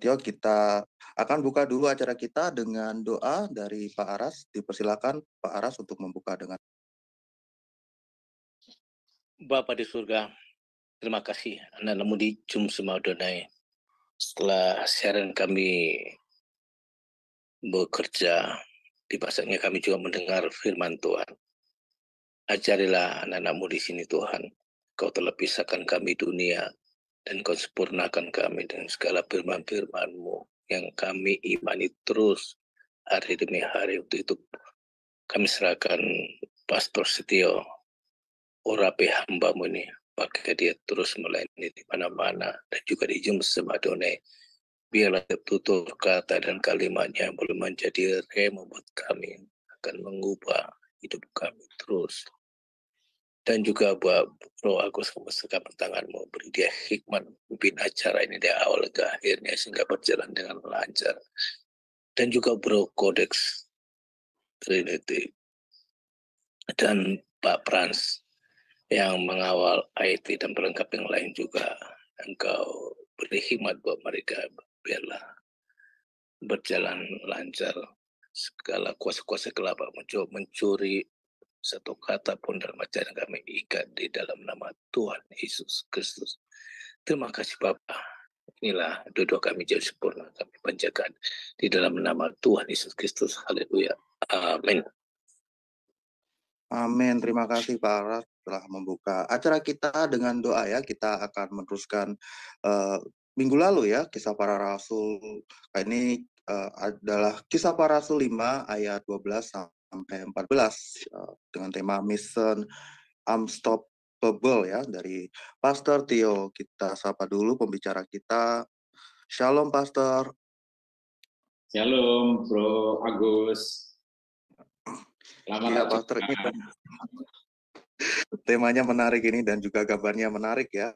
Setio, kita akan buka dulu acara kita dengan doa dari Pak Aras. Dipersilakan Pak Aras untuk membuka dengan Bapa di surga, terima kasih anak-anakmu di Zoom semua Adonai. Setelah siaran kami bekerja, di pasarnya kami juga mendengar firman Tuhan. Ajarilah anak-anakmu di sini Tuhan. Kau telah pisahkan kami dunia, dan kau sempurnakan kami dengan segala firman-firman-Mu yang kami imani terus hari demi hari. Untuk itu kami serahkan Pastor Setio, urapi hamba-Mu ini, pakai dia terus melayani di mana-mana dan juga di Zoom Adonai. Biarlah tutur kata dan kalimatnya boleh menjadi rema buat kami, akan mengubah hidup kami terus. Dan juga buat Bro Agus, kamu sekarang tanganmu, beri dia hikmat memimpin acara ini dari awal ke akhirnya sehingga berjalan dengan lancar. Dan juga Bro Codex Trinity dan Pak Frans yang mengawal IT dan pelengkap yang lain juga. Engkau beri hikmat buat mereka, biarlah berjalan lancar. Segala kuasa-kuasa gelap mencoba mencuri satu kata pun dalam ajaran kami ikat di dalam nama Tuhan Yesus Kristus. Terima kasih Bapa. Inilah doa kami jauh sempurna, kami panjatkan di dalam nama Tuhan Yesus Kristus. Haleluya. Amin. Amin. Terima kasih Pak Aras telah membuka acara kita dengan doa ya. Kita akan meneruskan minggu lalu ya, Kisah Para Rasul. Ini adalah Kisah Para Rasul 5 ayat 12 sampai 14 dengan tema Mission Unstoppable ya dari Pastor Tio. Kita sapa dulu pembicara kita. Shalom Pastor. Shalom Bro Agus. Selamat Ya, Pastor, ini temanya menarik ini dan juga gambarnya menarik ya.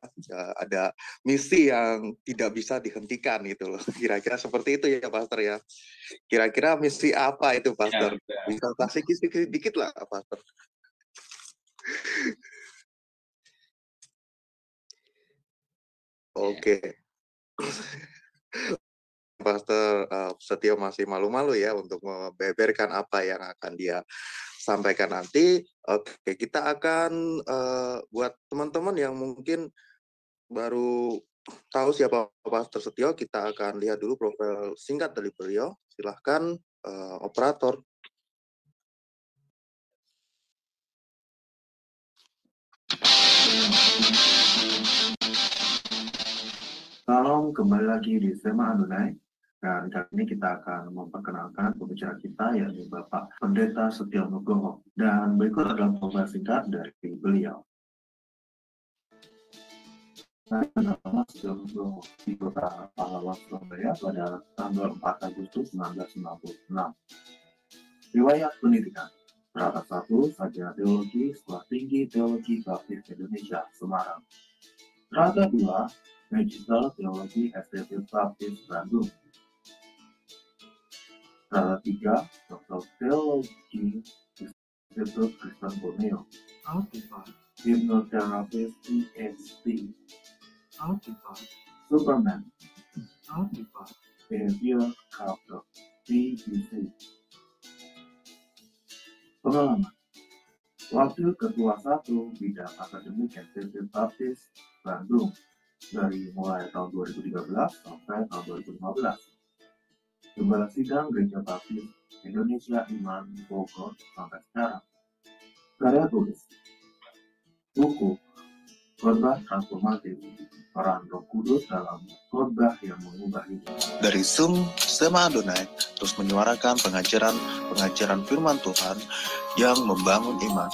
Ada misi yang tidak bisa dihentikan gitu loh. Kira-kira seperti itu ya Pastor ya. Kira-kira misi apa itu Pastor? Ya, bisa kasih dikit lah Pastor. Oke. Pastor Setio masih malu-malu ya untuk membeberkan apa yang akan dia sampaikan nanti. Oke, kita akan buat teman-teman yang mungkin baru tahu siapa Pastor Setio, kita akan lihat dulu profil singkat dari beliau. Silahkan operator. Salam, kembali lagi di Sema Adonai. Dan kali ini kita akan memperkenalkan pembicara kita, yaitu Bapak Pendeta Setio Nugroho. Dan berikut adalah profil singkat dari beliau. Saya nama Setio Nugroho di kota Pahlawan, Surabaya pada tanggal 4 Agustus 1996. Riwayat pendidikan. Strata 1, Sarjana Teologi, Sekolah Tinggi Teologi Baptis Indonesia, Semarang. Strata 2, Magister Teologi STT Baptis Bandung. Strata 3, Doktor Teologi Institut Kristen Borneo. Hipnoterapis PhD. Superman. Behavior Character BBC. Pengalaman. Wakil Ketua 1 Bidang Akademik STT Baptis Bandung dari mulai tahun 2013 sampai tahun 2015. Gembala Sidang Gereja Baptis Indonesia Iman Bogor sampai sekarang. Karya tulis. Buku Khotbah Transformatif, Peran Roh Kudus dalam khotbah yang mengubah hidup. Dari Zoom Sema Adonai terus menyuarakan pengajaran firman Tuhan yang membangun iman.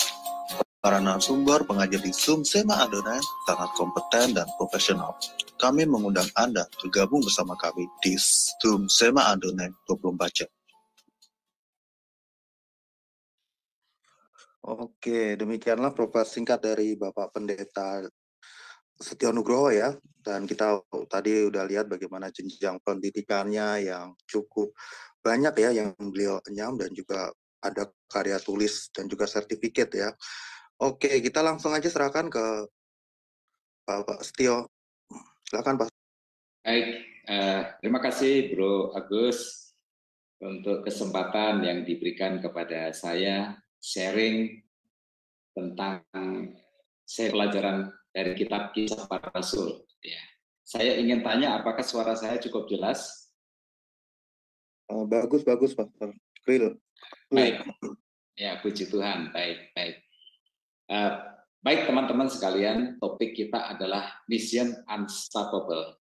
Para narasumber pengajar di Zoom Sema Adonai sangat kompeten dan profesional. Kami mengundang Anda bergabung bersama kami di Zoom Sema Adonai 24 jam. Oke, demikianlah profil singkat dari Bapak Pendeta Setio Nugroho ya. Dan kita tadi udah lihat bagaimana jenjang pendidikannya yang cukup banyak ya yang beliau enyam, dan juga ada karya tulis dan juga sertifikat ya. Oke, kita langsung aja serahkan ke Pak Setio. Silakan Pak. Baik, Terima kasih Bro Agus untuk kesempatan yang diberikan kepada saya sharing tentang pelajaran dari kitab Kisah Para Rasul. Ya. Saya ingin tanya, apakah suara saya cukup jelas? Bagus, Pastor. Clear. Baik. Ya, puji Tuhan. Baik. Baik teman-teman sekalian, topik kita adalah Mission Unstoppable.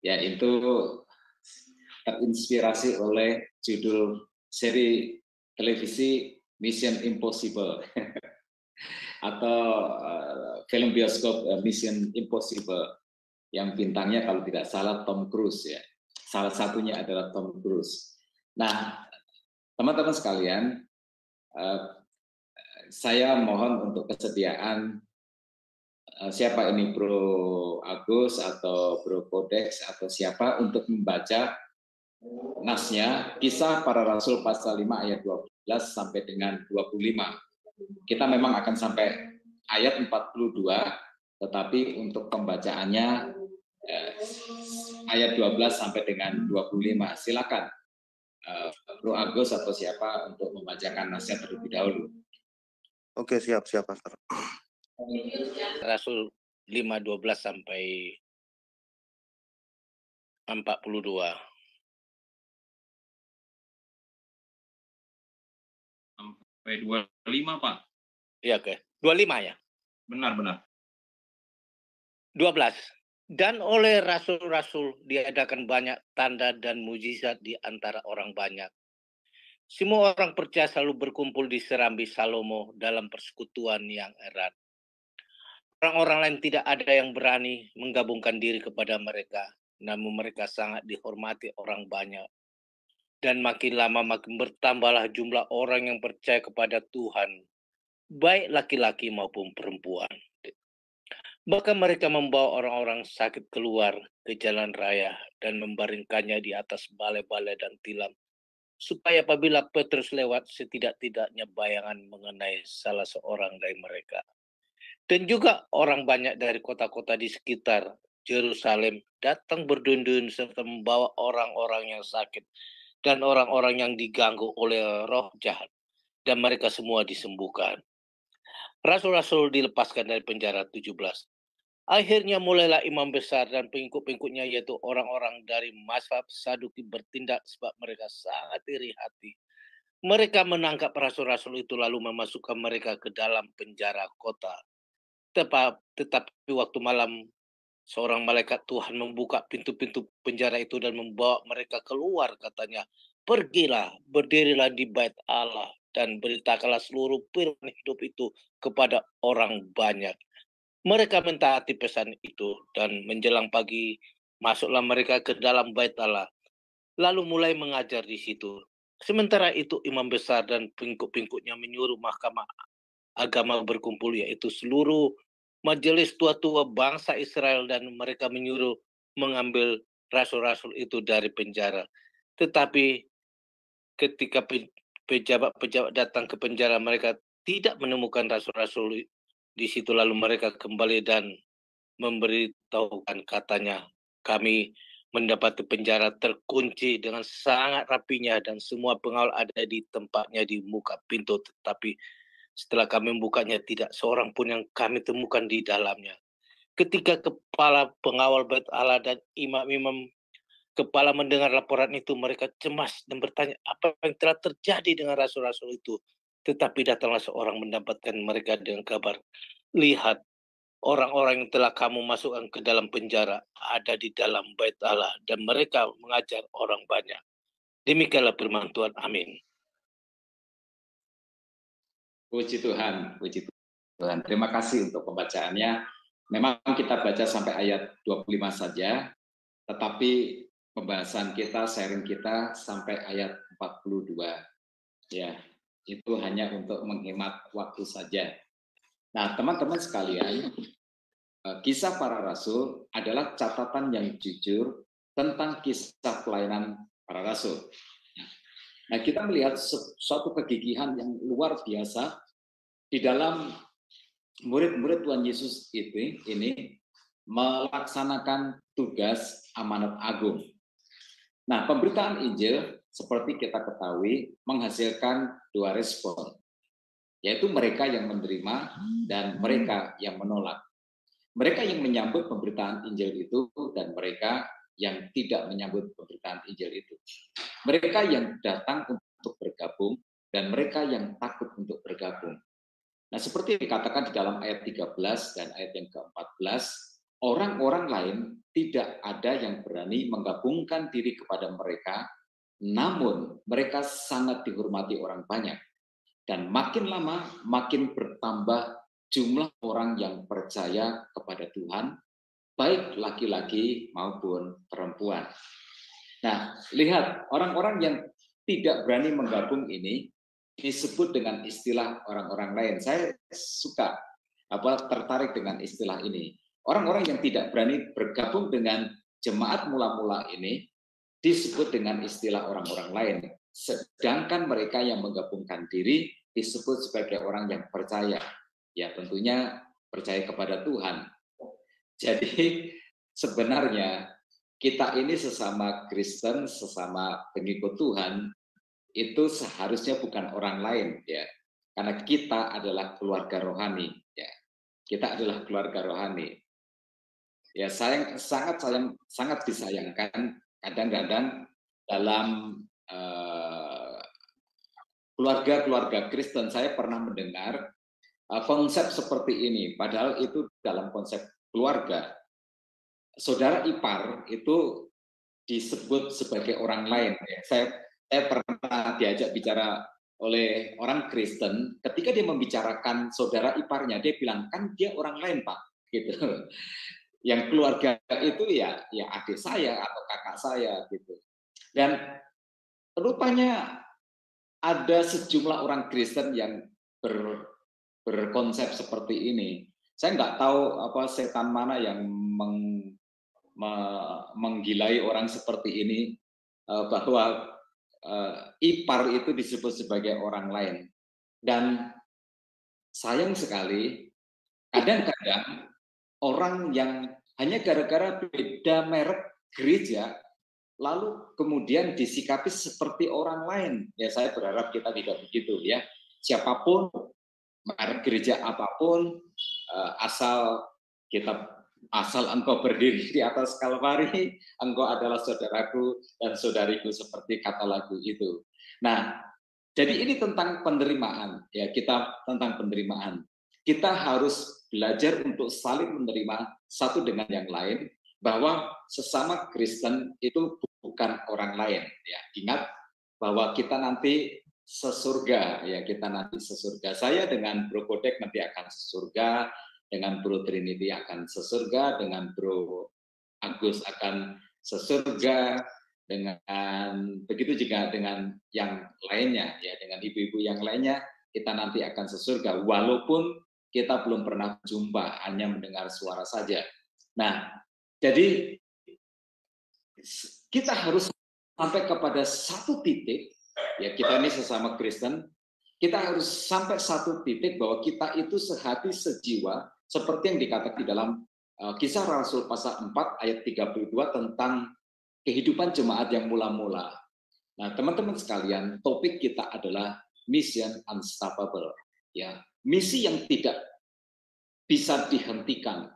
Yaitu terinspirasi oleh judul seri televisi Mission Impossible atau film bioskop Mission Impossible yang bintangnya kalau tidak salah Tom Cruise ya. Salah satunya adalah Tom Cruise. Nah, teman-teman sekalian, saya mohon untuk kesediaan siapa ini Bro Agus atau Bro Kodex atau siapa untuk membaca nasnya Kisah Para Rasul pasal 5 ayat 12 sampai dengan 25. Kita memang akan sampai ayat 42, tetapi untuk pembacaannya ayat 12 sampai dengan 25. Silakan Bro Agus atau siapa untuk membacakan nasnya terlebih dahulu. Oke, siap Pastor. Rasul 5:12 sampai 42. Sampai 25, Pak. Iya, oke. 25 ya? Benar. 12. Dan oleh rasul-rasul diadakan banyak tanda dan mujizat di antara orang banyak. Semua orang percaya selalu berkumpul di serambi Salomo dalam persekutuan yang erat. Orang-orang lain tidak ada yang berani menggabungkan diri kepada mereka, namun mereka sangat dihormati orang banyak. Dan makin lama makin bertambahlah jumlah orang yang percaya kepada Tuhan, baik laki-laki maupun perempuan. Bahkan mereka membawa orang-orang sakit keluar ke jalan raya dan membaringkannya di atas balai-balai dan tilam, supaya apabila Petrus lewat setidak-tidaknya bayangan mengenai salah seorang dari mereka. Dan juga orang banyak dari kota-kota di sekitar Yerusalem datang berdundun serta membawa orang-orang yang sakit dan orang-orang yang diganggu oleh roh jahat, dan mereka semua disembuhkan. Rasul-rasul dilepaskan dari penjara 17. Akhirnya mulailah imam besar dan pengikut-pengikutnya, yaitu orang-orang dari mazhab Saduki, bertindak sebab mereka sangat iri hati. Mereka menangkap rasul-rasul itu lalu memasukkan mereka ke dalam penjara kota. Tetapi waktu malam, seorang malaikat Tuhan membuka pintu-pintu penjara itu dan membawa mereka keluar, katanya, "Pergilah, berdirilah di bait Allah dan beritakanlah seluruh firman hidup itu kepada orang banyak." Mereka mentaati pesan itu, dan menjelang pagi masuklah mereka ke dalam bait Allah, lalu mulai mengajar di situ. Sementara itu imam besar dan pengikut-pengikutnya menyuruh mahkamah agama berkumpul, yaitu seluruh majelis tua-tua bangsa Israel, dan mereka menyuruh mengambil rasul-rasul itu dari penjara. Tetapi ketika pejabat-pejabat datang ke penjara, mereka tidak menemukan rasul-rasul di situ. Lalu mereka kembali dan memberitahukan, katanya, "Kami mendapati penjara terkunci dengan sangat rapinya dan semua pengawal ada di tempatnya di muka pintu, tetapi setelah kami membukanya tidak seorang pun yang kami temukan di dalamnya." Ketika kepala pengawal bait Allah dan imam-imam kepala mendengar laporan itu, mereka cemas dan bertanya apa yang telah terjadi dengan rasul-rasul itu. Tetapi datanglah seorang mendapatkan mereka dengan kabar, "Lihat, orang-orang yang telah kamu masukkan ke dalam penjara ada di dalam bait Allah, dan mereka mengajar orang banyak." Demikianlah firman Tuhan. Amin. Puji Tuhan. Terima kasih untuk pembacaannya. Memang kita baca sampai ayat 25 saja, tetapi pembahasan kita, sharing kita sampai ayat 42. Ya, itu hanya untuk menghemat waktu saja. Nah, teman-teman sekalian, Kisah Para Rasul adalah catatan yang jujur tentang kisah pelayanan para rasul. Nah, kita melihat suatu kegigihan yang luar biasa di dalam murid-murid Tuhan Yesus ini melaksanakan tugas amanat agung. Nah, pemberitaan Injil seperti kita ketahui menghasilkan dua respon, yaitu mereka yang menerima dan mereka yang menolak. Mereka yang menyambut pemberitaan Injil itu dan mereka yang tidak menyambut pemberitaan Injil itu. Mereka yang datang untuk bergabung dan mereka yang takut untuk bergabung. Nah, seperti dikatakan di dalam ayat 13 dan ayat yang ke-14, orang-orang lain tidak ada yang berani menggabungkan diri kepada mereka, namun mereka sangat dihormati orang banyak. Dan makin lama makin bertambah jumlah orang yang percaya kepada Tuhan, baik laki-laki maupun perempuan. Nah, lihat, orang-orang yang tidak berani menggabung ini disebut dengan istilah orang-orang lain. Saya suka tertarik dengan istilah ini. Orang-orang yang tidak berani bergabung dengan jemaat mula-mula ini disebut dengan istilah orang-orang lain. Sedangkan mereka yang menggabungkan diri disebut sebagai orang yang percaya. Ya, tentunya percaya kepada Tuhan. Jadi sebenarnya kita ini sesama Kristen, sesama pengikut Tuhan, itu seharusnya bukan orang lain, ya, karena kita adalah keluarga rohani, ya, kita adalah keluarga rohani. Ya, sangat disayangkan kadang-kadang dalam keluarga-keluarga Kristen saya pernah mendengar konsep seperti ini, padahal itu dalam konsep keluarga. Saudara ipar itu disebut sebagai orang lain. Saya pernah diajak bicara oleh orang Kristen, ketika dia membicarakan saudara iparnya, dia bilang, kan dia orang lain, Pak. Gitu. Yang keluarga itu ya adik saya atau kakak saya. Gitu. Dan rupanya ada sejumlah orang Kristen yang berkonsep seperti ini. Saya nggak tahu setan mana yang menggilai orang seperti ini, bahwa ipar itu disebut sebagai orang lain. Dan sayang sekali, kadang-kadang orang yang hanya gara-gara beda merek gereja, lalu kemudian disikapi seperti orang lain. Ya, saya berharap kita tidak begitu, ya. Siapapun, merek gereja apapun, asal engkau berdiri di atas Kalvari, engkau adalah saudaraku dan saudariku, seperti kata lagu itu. Nah, jadi ini tentang penerimaan, ya, kita tentang penerimaan. Kita harus belajar untuk saling menerima satu dengan yang lain, bahwa sesama Kristen itu bukan orang lain, ya. Ingat bahwa kita nanti sesurga, ya, kita nanti sesurga. Saya dengan Bro Kodek nanti akan sesurga, dengan Bro Trinity akan sesurga, dengan Bro Agus akan sesurga, dengan begitu juga dengan yang lainnya, ya, dengan ibu-ibu yang lainnya, kita nanti akan sesurga, walaupun kita belum pernah jumpa, hanya mendengar suara saja. Nah, jadi kita harus sampai kepada satu titik, ya, kita ini sesama Kristen, kita harus sampai satu titik bahwa kita itu sehati sejiwa, seperti yang dikatakan di dalam Kisah Rasul pasal 4 ayat 32 tentang kehidupan jemaat yang mula-mula. Nah, teman-teman sekalian, topik kita adalah Mission Unstoppable, ya, misi yang tidak bisa dihentikan.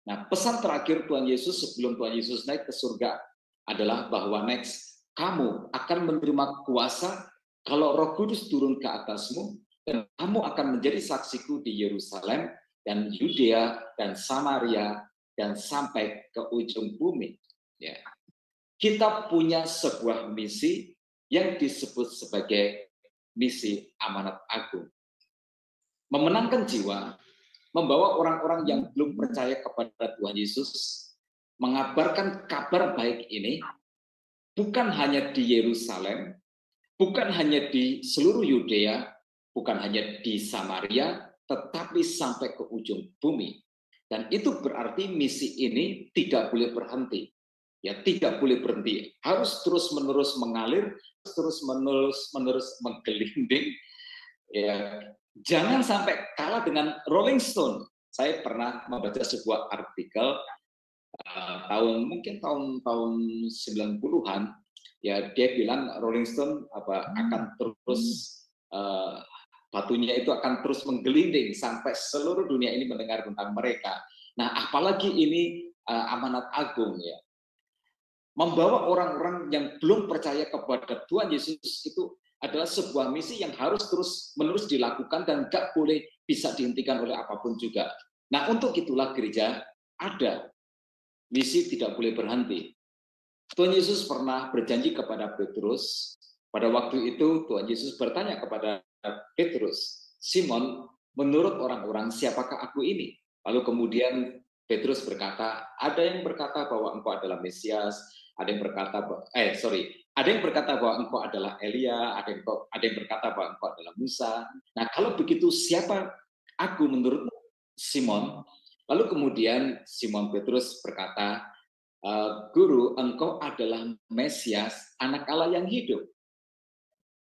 Nah, pesan terakhir Tuhan Yesus sebelum Tuhan Yesus naik ke surga adalah bahwa next, kamu akan menerima kuasa kalau Roh Kudus turun ke atasmu, dan kamu akan menjadi saksiku di Yerusalem dan Yudea dan Samaria dan sampai ke ujung bumi. Ya. Kita punya sebuah misi yang disebut sebagai misi amanat agung. Memenangkan jiwa, membawa orang-orang yang belum percaya kepada Tuhan Yesus, mengabarkan kabar baik ini, bukan hanya di Yerusalem, bukan hanya di seluruh Yudea, bukan hanya di Samaria, tetapi sampai ke ujung bumi. Dan itu berarti misi ini tidak boleh berhenti. Ya, tidak boleh berhenti. Harus terus-menerus mengalir, terus-menerus menggelinding. Ya, jangan sampai kalah dengan Rolling Stone. Saya pernah membaca sebuah artikel mungkin tahun 90-an, ya dia bilang Rolling Stone akan terus batunya itu akan terus menggelinding sampai seluruh dunia ini mendengar tentang mereka. Nah, apalagi ini amanat agung ya. Membawa orang-orang yang belum percaya kepada Tuhan Yesus itu adalah sebuah misi yang harus terus-menerus dilakukan dan gak boleh bisa dihentikan oleh apapun juga. Nah, untuk itulah gereja ada. Misi tidak boleh berhenti. Tuhan Yesus pernah berjanji kepada Petrus. Pada waktu itu Tuhan Yesus bertanya kepada Petrus, Simon, menurut orang-orang siapakah aku ini? Lalu kemudian Petrus berkata, ada yang berkata bahwa engkau adalah Mesias, ada yang berkata bahwa engkau adalah Elia, ada yang berkata bahwa engkau adalah Musa. Nah, kalau begitu siapa aku menurutmu, Simon? Lalu kemudian Simon Petrus berkata, Guru, engkau adalah Mesias, anak Allah yang hidup.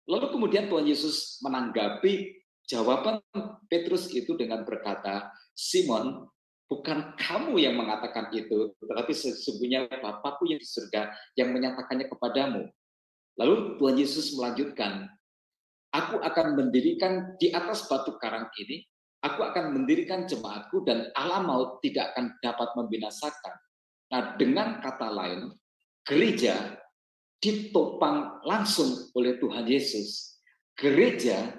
Lalu kemudian Tuhan Yesus menanggapi jawaban Petrus itu dengan berkata, Simon, bukan kamu yang mengatakan itu, tetapi sesungguhnya Bapakku yang di surga yang menyatakannya kepadamu. Lalu Tuhan Yesus melanjutkan, aku akan mendirikan di atas batu karang ini, aku akan mendirikan jemaatku dan alam maut tidak akan dapat membinasakan. Nah, dengan kata lain, gereja ditopang langsung oleh Tuhan Yesus. Gereja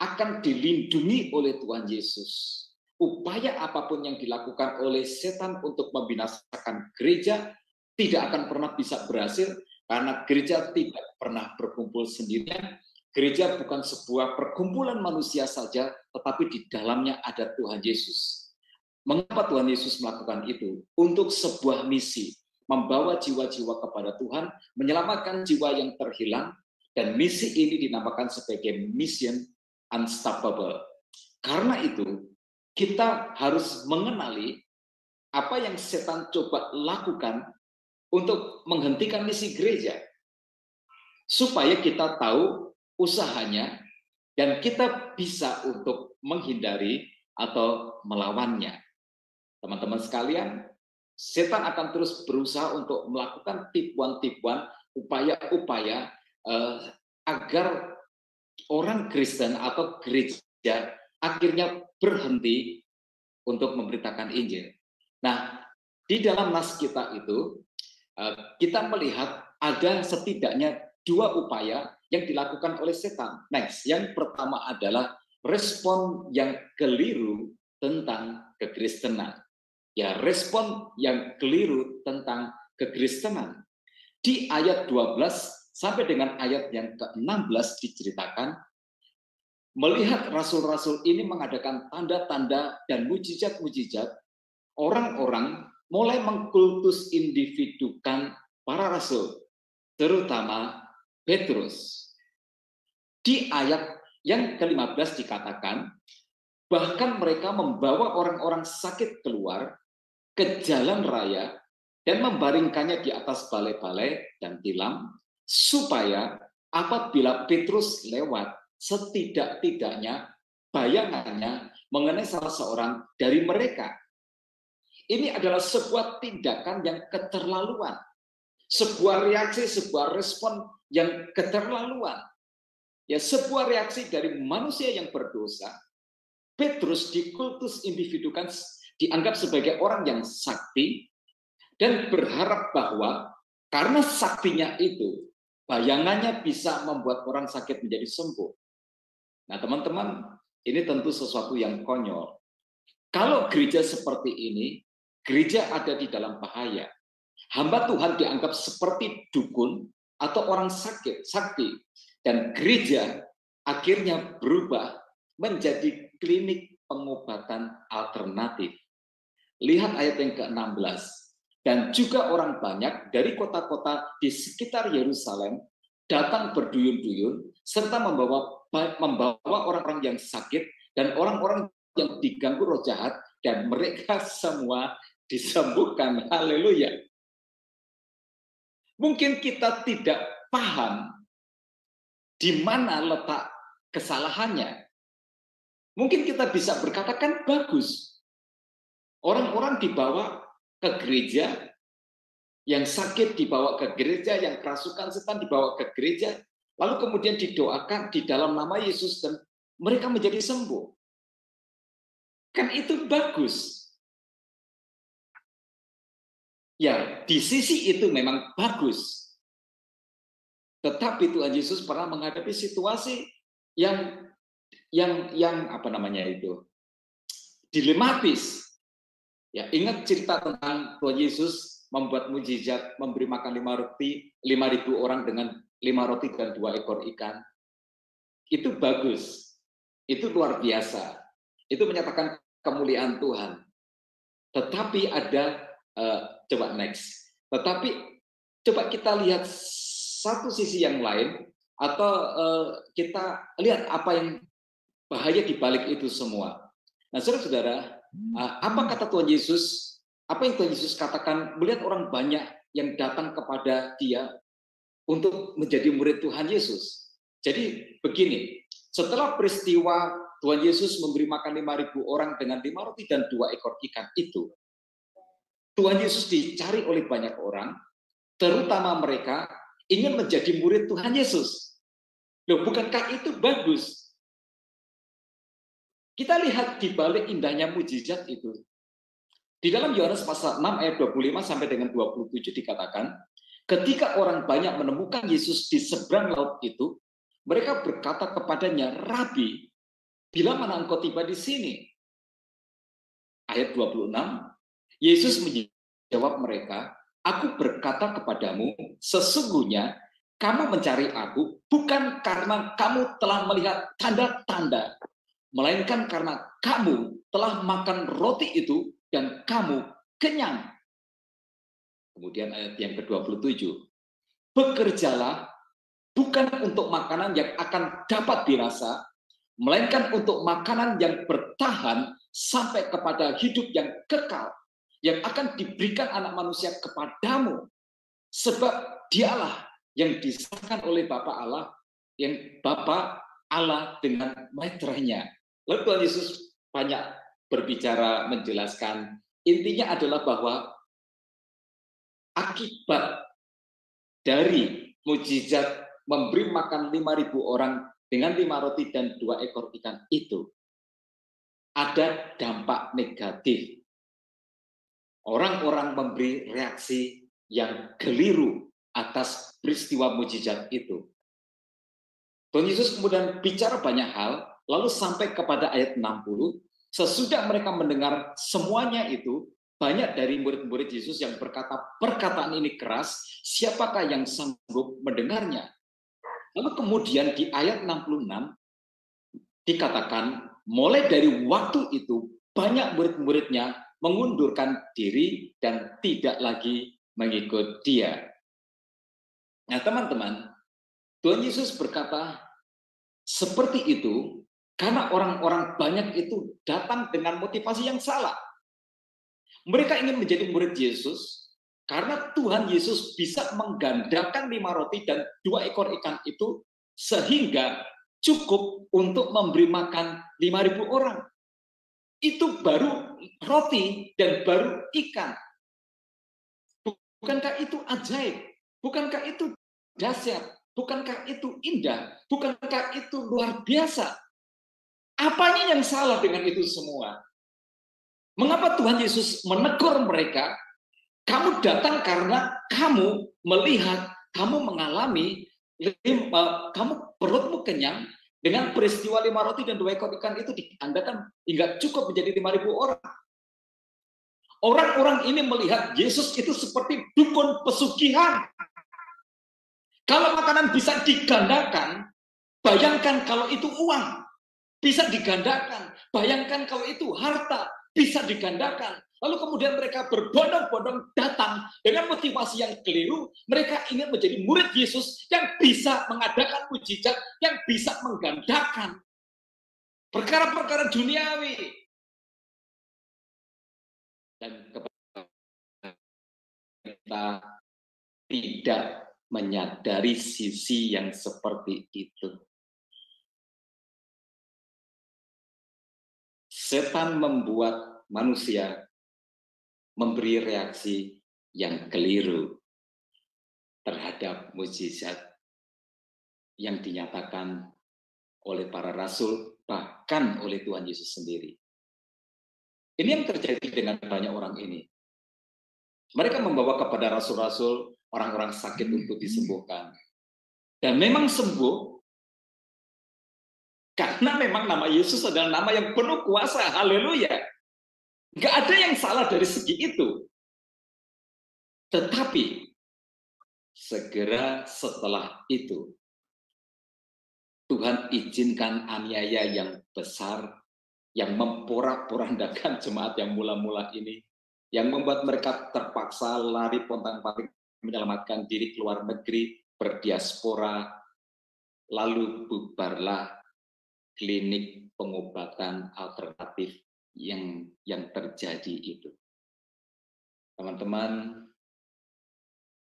akan dilindungi oleh Tuhan Yesus. Upaya apapun yang dilakukan oleh setan untuk membinasakan gereja tidak akan pernah bisa berhasil karena gereja tidak pernah berkumpul sendirian. Gereja bukan sebuah perkumpulan manusia saja, tetapi di dalamnya ada Tuhan Yesus. Mengapa Tuhan Yesus melakukan itu? Untuk sebuah misi. Membawa jiwa-jiwa kepada Tuhan, menyelamatkan jiwa yang terhilang, dan misi ini dinamakan sebagai mission unstoppable. Karena itu, kita harus mengenali apa yang setan coba lakukan untuk menghentikan misi gereja. Supaya kita tahu usahanya, dan kita bisa untuk menghindari atau melawannya. Teman-teman sekalian, setan akan terus berusaha untuk melakukan tipuan-tipuan, upaya-upaya agar orang Kristen atau gereja akhirnya berhenti untuk memberitakan Injil. Nah, di dalam nas kita itu, kita melihat ada setidaknya 2 upaya yang dilakukan oleh setan. Next, yang pertama adalah respon yang keliru tentang kekristenan. Ya, respon yang keliru tentang kekristenan. Di ayat 12 sampai dengan ayat yang ke-16 diceritakan, melihat rasul-rasul ini mengadakan tanda-tanda dan mujizat-mujizat, orang-orang mulai mengkultus individukan para rasul, terutama Petrus. Di ayat yang ke-15 dikatakan, bahkan mereka membawa orang-orang sakit keluar ke jalan raya dan membaringkannya di atas balai-balai dan tilam, supaya apabila Petrus lewat, setidak-tidaknya bayangannya mengenai salah seorang dari mereka. Ini adalah sebuah tindakan yang keterlaluan, sebuah reaksi, sebuah respon yang keterlaluan. Ya, sebuah reaksi dari manusia yang berdosa. Petrus dikultus individukan, dianggap sebagai orang yang sakti, dan berharap bahwa karena saktinya itu, bayangannya bisa membuat orang sakit menjadi sembuh. Nah, teman-teman, ini tentu sesuatu yang konyol. Kalau gereja seperti ini, gereja ada di dalam bahaya. Hamba Tuhan dianggap seperti dukun atau orang sakti, dan gereja akhirnya berubah menjadi klinik pengobatan alternatif. Lihat ayat yang ke-16. Dan juga orang banyak dari kota-kota di sekitar Yerusalem datang berduyun-duyun serta membawa orang-orang yang sakit dan orang-orang yang diganggu roh jahat, dan mereka semua disembuhkan. Haleluya. Mungkin kita tidak paham di mana letak kesalahannya. Mungkin kita bisa berkata, kan bagus. Orang-orang dibawa ke gereja Yang sakit dibawa ke gereja, yang kerasukan setan dibawa ke gereja, lalu kemudian didoakan di dalam nama Yesus dan mereka menjadi sembuh. Kan itu bagus. Ya, di sisi itu memang bagus. Tetapi Tuhan Yesus pernah menghadapi situasi yang apa namanya itu? Dilematis. Ya, ingat cerita tentang Tuhan Yesus membuat mujizat, memberi makan 5.000 orang dengan 5 roti dan 2 ekor ikan. Itu bagus. Itu luar biasa. Itu menyatakan kemuliaan Tuhan. Tetapi ada coba next. Tetapi coba kita lihat satu sisi yang lain, atau kita lihat apa yang bahaya di balik itu semua. Nah, saudara-saudara, apa kata Tuhan Yesus? Apa yang Tuhan Yesus katakan? Melihat orang banyak yang datang kepada Dia untuk menjadi murid Tuhan Yesus. Jadi begini, setelah peristiwa Tuhan Yesus memberi makan 5.000 orang dengan 5 roti dan 2 ekor ikan itu, Tuhan Yesus dicari oleh banyak orang, terutama mereka ingin menjadi murid Tuhan Yesus. Loh, bukankah itu bagus? Kita lihat di balik indahnya mujizat itu. Di dalam Yohanes pasal 6 ayat 25 sampai dengan 27 dikatakan, ketika orang banyak menemukan Yesus di seberang laut itu, mereka berkata kepadanya, Rabi, bila mana engkau tiba di sini? Ayat 26, Yesus menjawab mereka, aku berkata kepadamu, sesungguhnya kamu mencari aku bukan karena kamu telah melihat tanda-tanda, melainkan karena kamu telah makan roti itu dan kamu kenyang. Kemudian ayat yang ke-27, bekerjalah bukan untuk makanan yang akan dapat dirasa, melainkan untuk makanan yang bertahan sampai kepada hidup yang kekal, yang akan diberikan anak manusia kepadamu. Sebab dialah yang disahkan oleh Bapa Allah, yang Bapa Allah dengan meterainya. Lalu Tuhan Yesus banyak berbicara, menjelaskan. Intinya adalah bahwa akibat dari mujizat memberi makan 5.000 orang dengan 5 roti dan 2 ekor ikan itu, ada dampak negatif. Orang-orang memberi reaksi yang keliru atas peristiwa mujizat itu. Tuhan Yesus kemudian bicara banyak hal, lalu sampai kepada ayat 60, sesudah mereka mendengar semuanya itu, banyak dari murid-murid Yesus yang berkata, perkataan ini keras, siapakah yang sanggup mendengarnya? Lalu kemudian di ayat 66 dikatakan, mulai dari waktu itu banyak murid-muridnya mengundurkan diri dan tidak lagi mengikut Dia. Nah, teman-teman, Tuhan Yesus berkata seperti itu karena orang-orang banyak itu datang dengan motivasi yang salah. Mereka ingin menjadi murid Yesus karena Tuhan Yesus bisa menggandakan 5 roti dan 2 ekor ikan itu sehingga cukup untuk memberi makan 5.000 orang. Itu baru roti dan baru ikan. Bukankah itu ajaib? Bukankah itu dahsyat? Bukankah itu indah? Bukankah itu luar biasa? Apanya yang salah dengan itu semua? Mengapa Tuhan Yesus menegur mereka? Kamu datang karena kamu melihat, kamu mengalami, kamu perutmu kenyang dengan peristiwa 5 roti dan 2 ekor ikan itu diandakan hingga cukup menjadi 5.000 orang. Orang-orang ini melihat Yesus itu seperti dukun pesugihan. Kalau makanan bisa digandakan, bayangkan kalau itu uang, bisa digandakan. Bayangkan kalau itu harta, bisa digandakan. Lalu kemudian mereka berbondong-bondong datang dengan motivasi yang keliru. Mereka ingin menjadi murid Yesus yang bisa mengadakan mujizat, yang bisa menggandakan perkara-perkara duniawi. Dan kita tidak menyadari sisi yang seperti itu. Setan membuat manusia memberi reaksi yang keliru. terhadap mukjizat yang dinyatakan oleh para rasul, bahkan oleh Tuhan Yesus sendiri. Ini yang terjadi dengan banyak orang ini. Mereka membawa kepada rasul-rasul orang-orang sakit untuk disembuhkan. Dan memang sembuh, karena memang nama Yesus adalah nama yang penuh kuasa. Haleluya. Nggak ada yang salah dari segi itu. Tetapi segera setelah itu, Tuhan izinkan aniaya yang besar, yang memporak-porandakan jemaat yang mula-mula ini, yang membuat mereka terpaksa lari pontang-panting menyelamatkan diri keluar negeri, berdiaspora, lalu bubarlah klinik pengobatan alternatif yang terjadi itu. Teman-teman,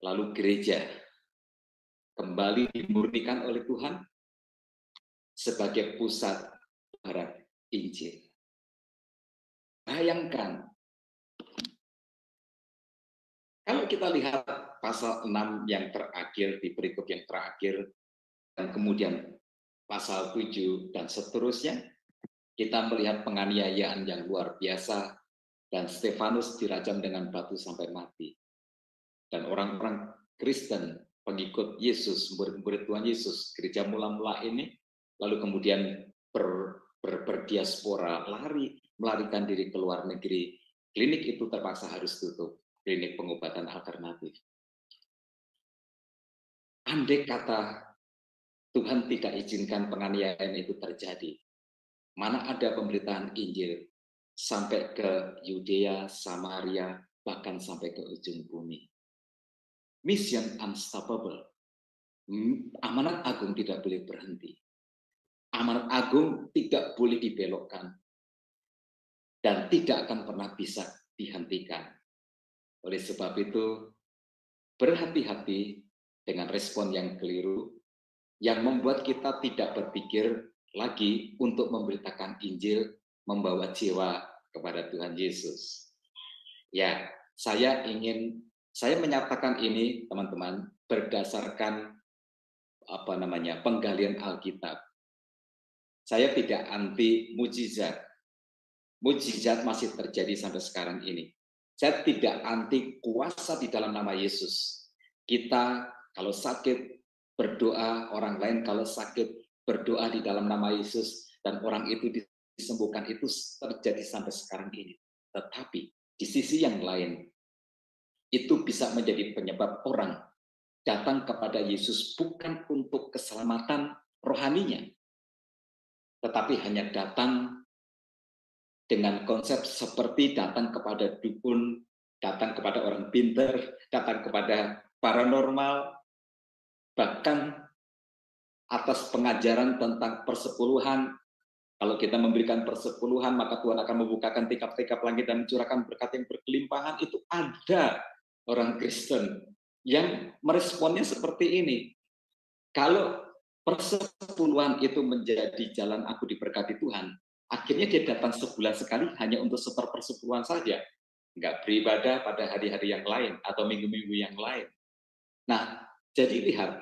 lalu gereja kembali dimurnikan oleh Tuhan sebagai pusat barat Injil. Bayangkan, kalau kita lihat pasal 6 yang terakhir, di perikop yang terakhir, dan kemudian pasal 7 dan seterusnya, kita melihat penganiayaan yang luar biasa, dan Stefanus dirajam dengan batu sampai mati. Dan orang-orang Kristen, pengikut Yesus, murid-murid Tuhan Yesus, gereja mula-mula ini, lalu kemudian berdiaspora, melarikan diri ke luar negeri. Klinik itu terpaksa harus tutup, klinik pengobatan alternatif. Andai kata Tuhan tidak izinkan penganiayaan itu terjadi, mana ada pemberitaan Injil sampai ke Yudea, Samaria, bahkan sampai ke ujung bumi. Mission unstoppable. Amanat agung tidak boleh berhenti. Amanat agung tidak boleh dibelokkan dan tidak akan pernah bisa dihentikan. Oleh sebab itu, berhati-hati dengan respon yang keliru yang membuat kita tidak berpikir lagi untuk memberitakan Injil, membawa jiwa kepada Tuhan Yesus. Ya, saya menyatakan ini, teman-teman, berdasarkan penggalian Alkitab. Saya tidak anti mukjizat. Mukjizat masih terjadi sampai sekarang ini. Saya tidak anti kuasa di dalam nama Yesus. Kita kalau sakit berdoa, orang lain kalau sakit berdoa di dalam nama Yesus, dan orang itu disembuhkan, itu terjadi sampai sekarang ini. Tetapi di sisi yang lain, itu bisa menjadi penyebab orang datang kepada Yesus bukan untuk keselamatan rohaninya, tetapi hanya datang dengan konsep seperti datang kepada dukun, datang kepada orang pintar, datang kepada paranormal, bahkan atas pengajaran tentang persepuluhan. Kalau kita memberikan persepuluhan, maka Tuhan akan membukakan tikap-tikap langit dan mencurahkan berkat yang berkelimpahan. Itu ada orang Kristen yang meresponnya seperti ini. Kalau persepuluhan itu menjadi jalan aku diberkati Tuhan, akhirnya dia datang sebulan sekali hanya untuk seperpersepuluhan saja. Nggak beribadah pada hari-hari yang lain atau minggu-minggu yang lain. Nah, jadi lihat,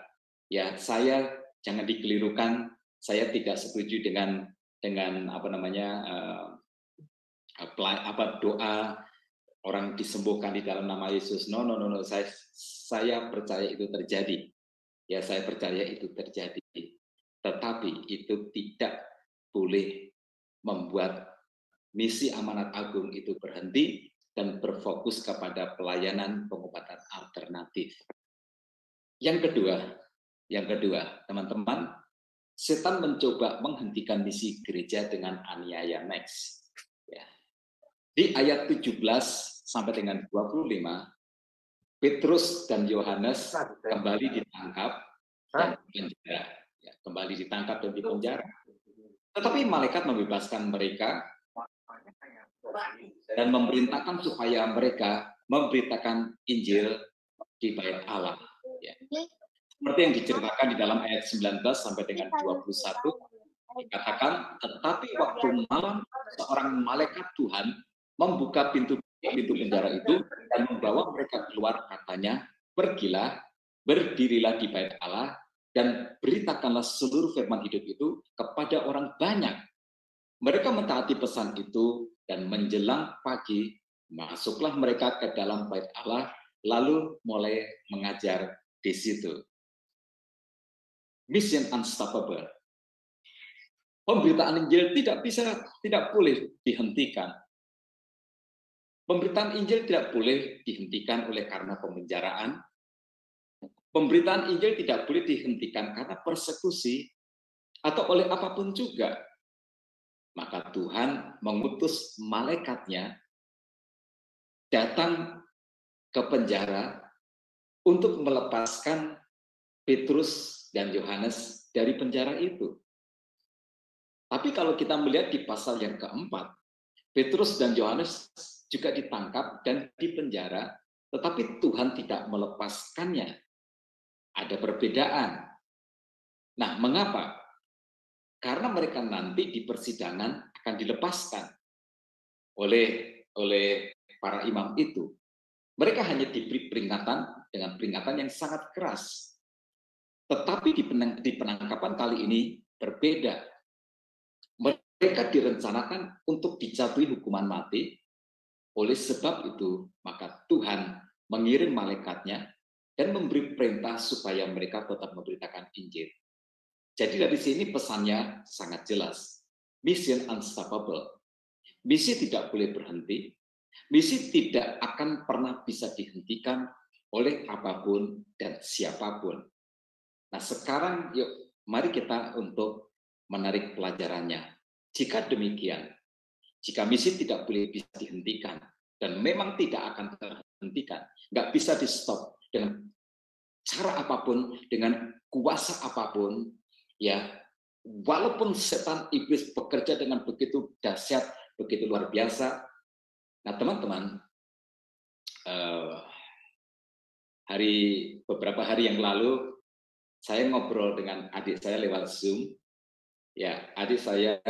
ya, saya jangan dikelirukan, saya tidak setuju dengan doa orang disembuhkan di dalam nama Yesus. No. Saya percaya itu terjadi. Ya, saya percaya itu terjadi. Tetapi itu tidak boleh membuat misi amanat agung itu berhenti dan berfokus kepada pelayanan pengobatan alternatif. Yang kedua, teman-teman, setan mencoba menghentikan misi gereja dengan aniaya. Next. Ya. Di ayat 17 sampai dengan 25, Petrus dan Yohanes kembali ditangkap dan dipenjara. Ya, kembali ditangkap dan dipenjara. Tetapi malaikat membebaskan mereka dan memerintahkan supaya mereka memberitakan Injil di bait Allah. Ya. Seperti yang diceritakan di dalam ayat 19 sampai dengan 21, dikatakan, tetapi waktu malam seorang malaikat Tuhan membuka pintu penjara itu dan membawa mereka keluar, katanya, pergilah, berdirilah di bait Allah dan beritakanlah seluruh firman hidup itu kepada orang banyak. Mereka mentaati pesan itu dan menjelang pagi masuklah mereka ke dalam bait Allah lalu mulai mengajar di situ. Mission unstoppable. Pemberitaan Injil tidak boleh dihentikan. Pemberitaan Injil tidak boleh dihentikan oleh karena pemenjaraan. Pemberitaan Injil tidak boleh dihentikan karena persekusi atau oleh apapun juga. Maka Tuhan mengutus malaikatnya datang ke penjara untuk melepaskan Petrus dan Yohanes dari penjara itu. Tapi kalau kita melihat di pasal yang keempat, Petrus dan Yohanes juga ditangkap dan dipenjara, tetapi Tuhan tidak melepaskannya. Ada perbedaan. Nah, mengapa? Karena mereka nanti di persidangan akan dilepaskan oleh para imam itu. Mereka hanya diberi peringatan dengan peringatan yang sangat keras. Tetapi di penangkapan kali ini berbeda. Mereka direncanakan untuk dijatuhi hukuman mati. Oleh sebab itu, maka Tuhan mengirim malaikatnya dan memberi perintah supaya mereka tetap memberitakan Injil. Jadi dari sini pesannya sangat jelas. Mission unstoppable. Misi tidak boleh berhenti. Misi tidak akan pernah bisa dihentikan oleh apapun dan siapapun. Nah, sekarang yuk mari kita untuk menarik pelajarannya. Jika demikian, jika misi tidak boleh bisa dihentikan dan memang tidak akan terhentikan, nggak bisa di stop dengan cara apapun, dengan kuasa apapun, ya, walaupun setan iblis bekerja dengan begitu dahsyat, begitu luar biasa. Nah, teman-teman, beberapa hari yang lalu saya ngobrol dengan adik saya lewat Zoom. Ya, adik saya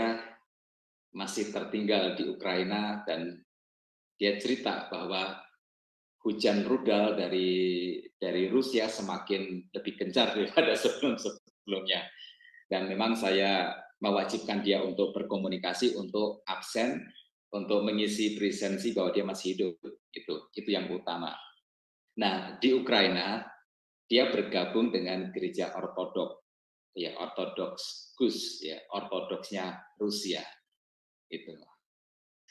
masih tertinggal di Ukraina dan dia cerita bahwa hujan rudal dari Rusia semakin lebih gencar daripada sebelumnya. Dan memang saya mewajibkan dia untuk berkomunikasi, untuk absen, untuk mengisi presensi bahwa dia masih hidup. Itu yang utama. Nah, di Ukraina dia bergabung dengan gereja ortodoks, ya ortodoks Kus, ya ortodoksnya Rusia. Itu.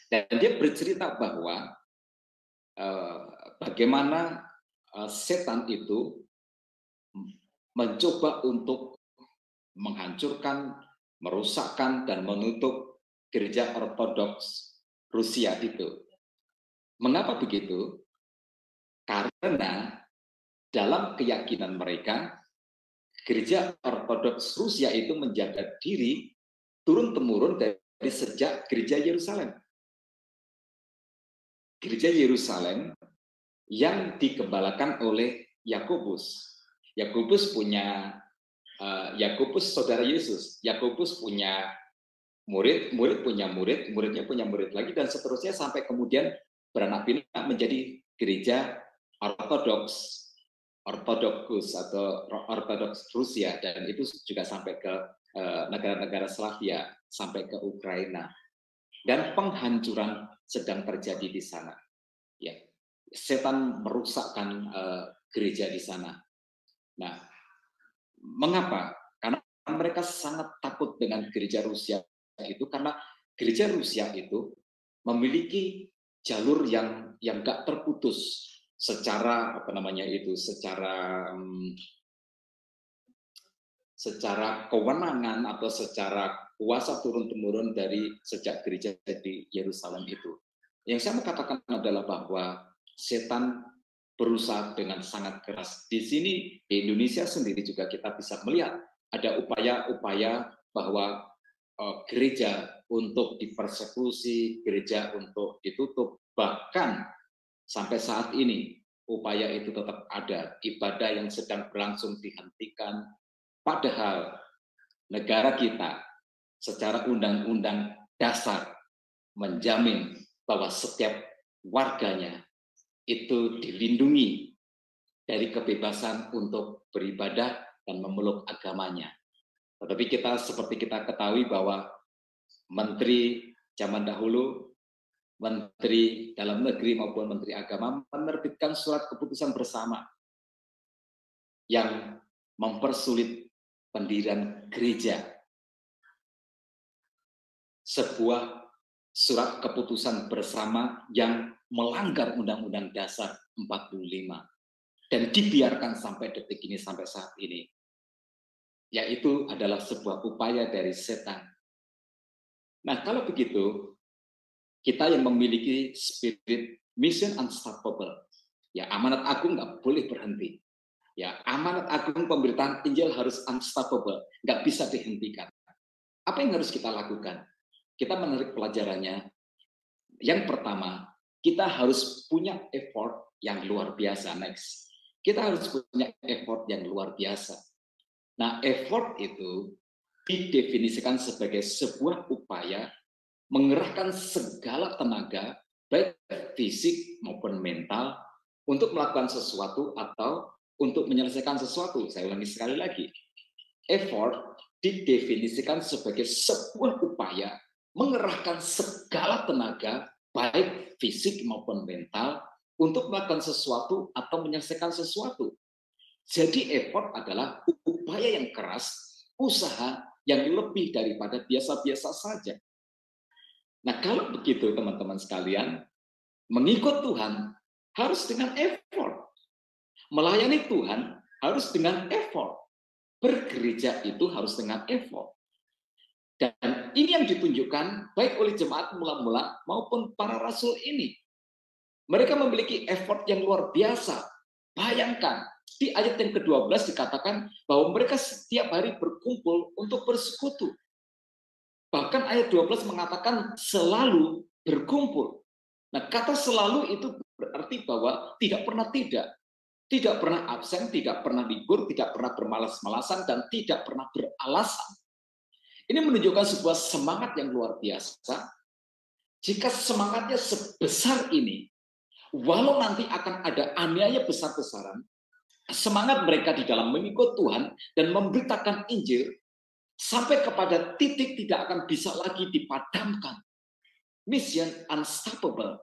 Dan dia bercerita bahwa bagaimana setan itu mencoba untuk menghancurkan, merusakkan, dan menutup gereja ortodoks Rusia itu. Mengapa begitu? Karena dalam keyakinan mereka, gereja ortodoks Rusia itu menjaga diri turun-temurun dari sejak gereja Yerusalem. Gereja Yerusalem yang digembalakan oleh Yakobus. Yakobus saudara Yesus. Yakobus punya murid, murid punya murid, muridnya punya murid lagi, dan seterusnya sampai kemudian beranak pinak menjadi gereja ortodoks atau ortodoks Rusia, dan itu juga sampai ke negara-negara Slavia, sampai ke Ukraina. Dan penghancuran sedang terjadi di sana. Ya, setan merusakkan gereja di sana. Nah, mengapa? Karena mereka sangat takut dengan gereja Rusia itu, karena gereja Rusia itu memiliki jalur yang gak terputus secara secara kewenangan atau secara kuasa turun-temurun dari sejak gereja di Yerusalem itu. Yang saya mau katakan adalah bahwa setan berusaha dengan sangat keras. Di sini, di Indonesia sendiri juga kita bisa melihat ada upaya-upaya bahwa gereja untuk dipersekusi, gereja untuk ditutup, bahkan sampai saat ini upaya itu tetap ada. Ibadah yang sedang berlangsung dihentikan, padahal negara kita secara undang-undang dasar menjamin bahwa setiap warganya itu dilindungi dari kebebasan untuk beribadah dan memeluk agamanya. Tetapi seperti kita ketahui bahwa menteri zaman dahulu, menteri dalam negeri maupun menteri agama menerbitkan surat keputusan bersama yang mempersulit pendirian gereja. Sebuah surat keputusan bersama yang melanggar Undang-Undang Dasar 45 dan dibiarkan sampai detik ini, sampai saat ini. Yaitu adalah sebuah upaya dari setan. Nah, kalau begitu, kita yang memiliki spirit mission unstoppable, ya amanat agung nggak boleh berhenti. Ya, amanat agung pemberitaan Injil harus unstoppable, nggak bisa dihentikan. Apa yang harus kita lakukan? Kita menarik pelajarannya. Yang pertama, kita harus punya effort yang luar biasa. Next, kita harus punya effort yang luar biasa. Nah, effort itu didefinisikan sebagai sebuah upaya mengerahkan segala tenaga, baik fisik maupun mental, untuk melakukan sesuatu atau untuk menyelesaikan sesuatu. Saya ulangi sekali lagi. Effort didefinisikan sebagai sebuah upaya mengerahkan segala tenaga, baik fisik maupun mental, untuk melakukan sesuatu atau menyelesaikan sesuatu. Jadi effort adalah upaya yang keras, usaha yang lebih daripada biasa-biasa saja. Nah, kalau begitu teman-teman sekalian, mengikut Tuhan harus dengan effort. Melayani Tuhan harus dengan effort. Bergereja itu harus dengan effort. Dan ini yang ditunjukkan baik oleh jemaat mula-mula maupun para rasul ini. Mereka memiliki effort yang luar biasa. Bayangkan, di ayat yang ke-12 dikatakan bahwa mereka setiap hari berkumpul untuk bersekutu. Bahkan ayat 12 mengatakan selalu berkumpul. Nah, kata selalu itu berarti bahwa tidak pernah tidak pernah absen, tidak pernah libur, tidak pernah bermalas-malasan, dan tidak pernah beralasan. Ini menunjukkan sebuah semangat yang luar biasa. Jika semangatnya sebesar ini, walau nanti akan ada aniaya besar-besaran, semangat mereka di dalam mengikut Tuhan dan memberitakan Injil sampai kepada titik tidak akan bisa lagi dipadamkan. Mission unstoppable.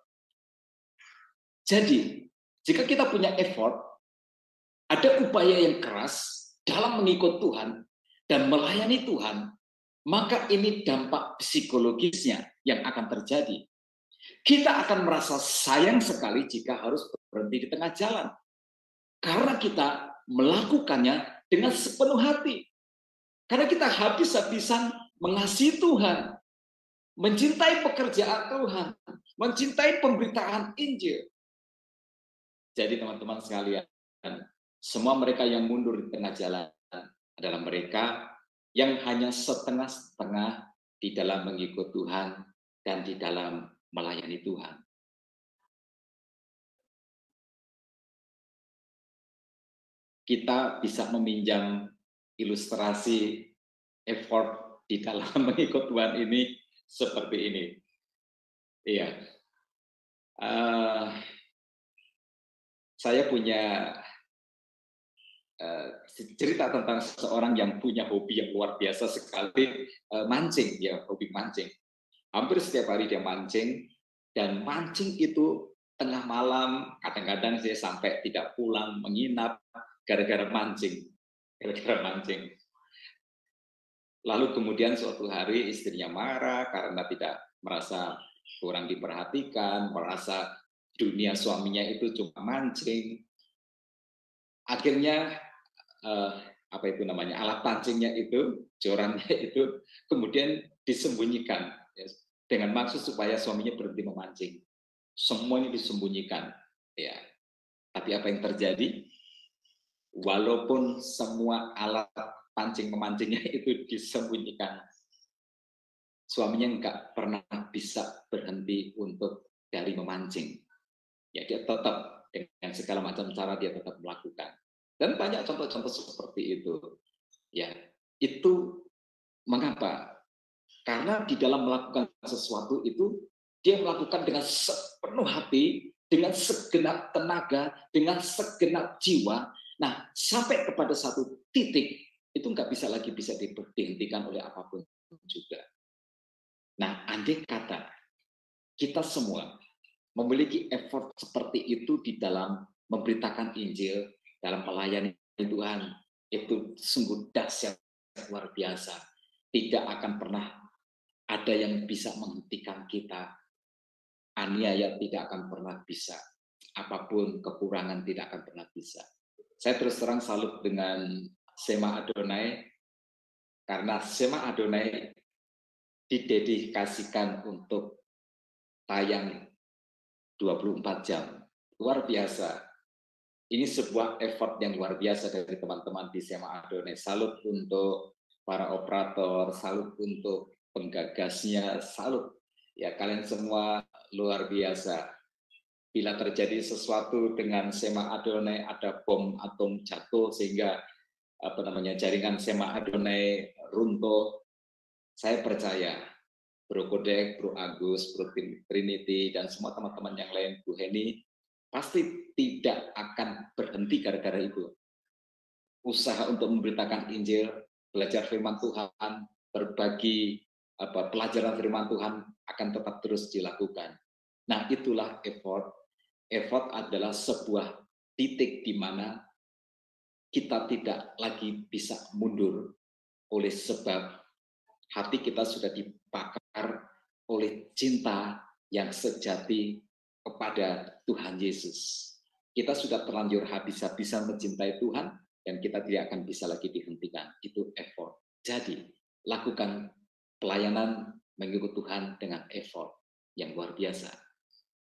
Jadi, jika kita punya effort, ada upaya yang keras dalam mengikut Tuhan dan melayani Tuhan, maka ini dampak psikologisnya yang akan terjadi. Kita akan merasa sayang sekali jika harus berhenti di tengah jalan. Karena kita melakukannya dengan sepenuh hati. Karena kita habis-habisan mengasihi Tuhan, mencintai pekerjaan Tuhan, mencintai pemberitaan Injil. Jadi teman-teman sekalian, semua mereka yang mundur di tengah jalan adalah mereka yang hanya setengah-setengah di dalam mengikut Tuhan dan di dalam melayani Tuhan. Kita bisa meminjam ilustrasi effort di dalam mengikut Tuhan ini seperti ini. Iya. Saya punya cerita tentang seseorang yang punya hobi yang luar biasa sekali, mancing, ya, hobi mancing. Hampir setiap hari dia mancing, dan mancing itu tengah malam, kadang-kadang saya sampai tidak pulang, menginap, gara-gara mancing. Lalu kemudian suatu hari istrinya marah karena tidak merasa kurang diperhatikan, merasa dunia suaminya itu cuma mancing. Akhirnya alat pancingnya itu, jorannya itu kemudian disembunyikan dengan maksud supaya suaminya berhenti memancing. Semuanya disembunyikan, ya. Tapi apa yang terjadi? Walaupun semua alat pancing memancingnya itu disembunyikan, suaminya nggak pernah bisa berhenti untuk dari memancing. Ya, dia tetap dengan segala macam cara dia tetap melakukan. Dan banyak contoh-contoh seperti itu. Ya, itu mengapa? Karena di dalam melakukan sesuatu itu dia melakukan dengan sepenuh hati dengan segenap tenaga, dengan segenap jiwa. Nah, sampai kepada satu titik, itu nggak bisa lagi dihentikan oleh apapun juga. Nah, andai kata kita semua memiliki effort seperti itu di dalam memberitakan Injil, dalam melayani Tuhan, itu sungguh dahsyat, luar biasa. Tidak akan pernah ada yang bisa menghentikan kita. Aniaya tidak akan pernah bisa. Apapun kekurangan tidak akan pernah bisa. Saya terus terang salut dengan Sema Adonai, karena Sema Adonai didedikasikan untuk tayang 24 jam. Luar biasa. Ini sebuah effort yang luar biasa dari teman-teman di Sema Adonai. Salut untuk para operator, salut untuk penggagasnya, salut. Ya, kalian semua luar biasa. Bila terjadi sesuatu dengan Sema Adonai, ada bom atom jatuh sehingga jaringan Sema Adonai runtuh, saya percaya Bro Kodek, Bro Agus, Bro Trinity, dan semua teman-teman yang lain, Bu Heni, pasti tidak akan berhenti gara-gara itu. Usaha untuk memberitakan Injil, belajar firman Tuhan, berbagi pelajaran firman Tuhan akan tetap terus dilakukan. Nah, itulah effort. Effort adalah sebuah titik di mana kita tidak lagi bisa mundur oleh sebab hati kita sudah dibakar oleh cinta yang sejati kepada Tuhan Yesus. Kita sudah terlanjur habis-habisan mencintai Tuhan dan kita tidak akan bisa lagi dihentikan. Itu effort. Jadi, lakukan pelayanan mengikut Tuhan dengan effort yang luar biasa.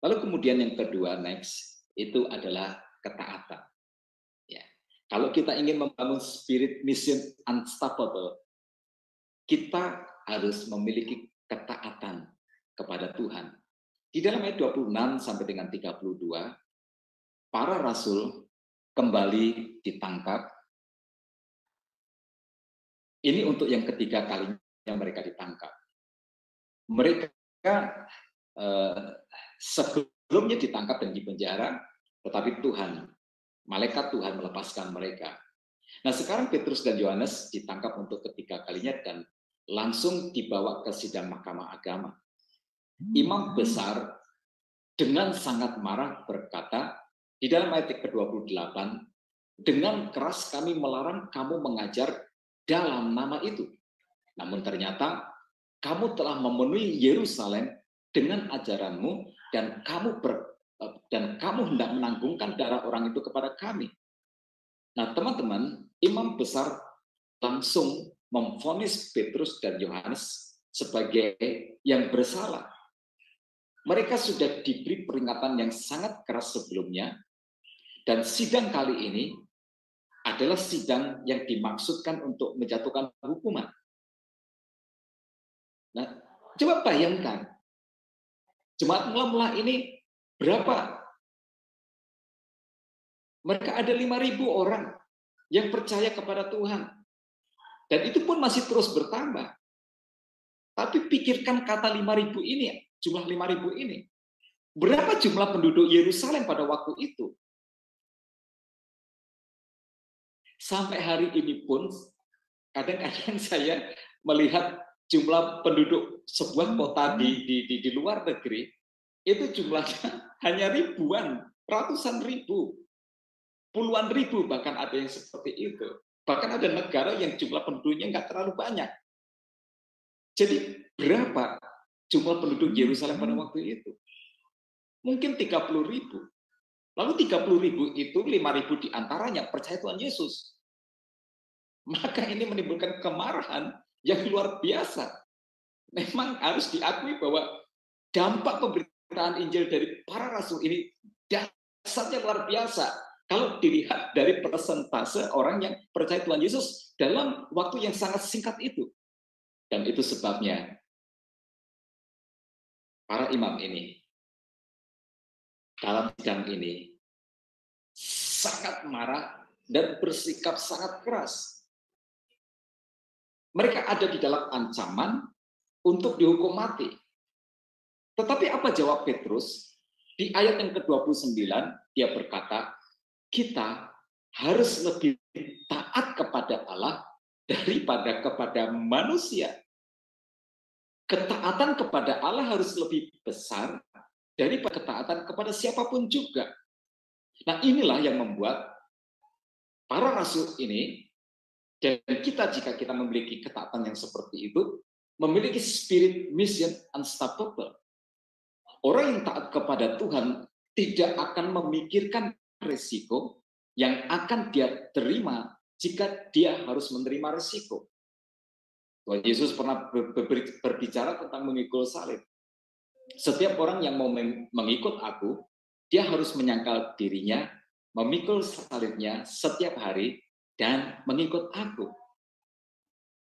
Lalu kemudian yang kedua, next, itu adalah ketaatan. Ya. Kalau kita ingin membangun spirit mission unstoppable, kita harus memiliki ketaatan kepada Tuhan. Di dalam ayat 26 sampai dengan 32, para rasul kembali ditangkap. Ini untuk yang ketiga kalinya mereka ditangkap. Mereka sebelumnya ditangkap dan dipenjara, tetapi malaikat Tuhan melepaskan mereka. Nah, sekarang Petrus dan Yohanes ditangkap untuk ketiga kalinya dan langsung dibawa ke sidang Mahkamah Agama. Imam besar dengan sangat marah berkata, di dalam ayat ke-28, dengan keras kami melarang kamu mengajar dalam nama itu. Namun ternyata kamu telah memenuhi Yerusalem dengan ajaranmu dan kamu hendak menanggungkan darah orang itu kepada kami. Nah, teman-teman, imam besar langsung memvonis Petrus dan Yohanes sebagai yang bersalah. Mereka sudah diberi peringatan yang sangat keras sebelumnya, dan sidang kali ini adalah sidang yang dimaksudkan untuk menjatuhkan hukuman. Nah, coba bayangkan, jemaat mula-mula ini berapa? Mereka ada 5.000 orang yang percaya kepada Tuhan. Dan itu pun masih terus bertambah. Tapi pikirkan kata 5.000 ini, jumlah 5.000 ini. Berapa jumlah penduduk Yerusalem pada waktu itu? Sampai hari ini pun, kadang-kadang saya melihat jumlah penduduk sebuah kota di luar negeri, itu jumlahnya hanya ribuan, ratusan ribu, puluhan ribu, bahkan ada yang seperti itu. Bahkan ada negara yang jumlah penduduknya nggak terlalu banyak. Jadi berapa jumlah penduduk Yerusalem pada waktu itu? Mungkin 30.000. Lalu 30.000 itu 5.000 diantaranya percaya Tuhan Yesus. Maka ini menimbulkan kemarahan yang luar biasa. Memang harus diakui bahwa dampak pemberitaan Injil dari para rasul ini dasarnya luar biasa. Kalau dilihat dari persentase orang yang percaya Tuhan Yesus dalam waktu yang sangat singkat itu. Dan itu sebabnya para imam ini dalam sidang ini sangat marah dan bersikap sangat keras. Mereka ada di dalam ancaman untuk dihukum mati. Tetapi apa jawab Petrus? Di ayat yang ke-29, dia berkata, kita harus lebih taat kepada Allah daripada kepada manusia. Ketaatan kepada Allah harus lebih besar daripada ketaatan kepada siapapun juga. Nah, inilah yang membuat para rasul ini, dan kita jika kita memiliki ketaatan yang seperti itu, memiliki spirit mission unstoppable. Orang yang taat kepada Tuhan tidak akan memikirkan risiko yang akan dia terima jika dia harus menerima risiko. Tuhan Yesus pernah berbicara tentang memikul salib. Setiap orang yang mau mengikut aku, dia harus menyangkal dirinya, memikul salibnya setiap hari, dan mengikut aku.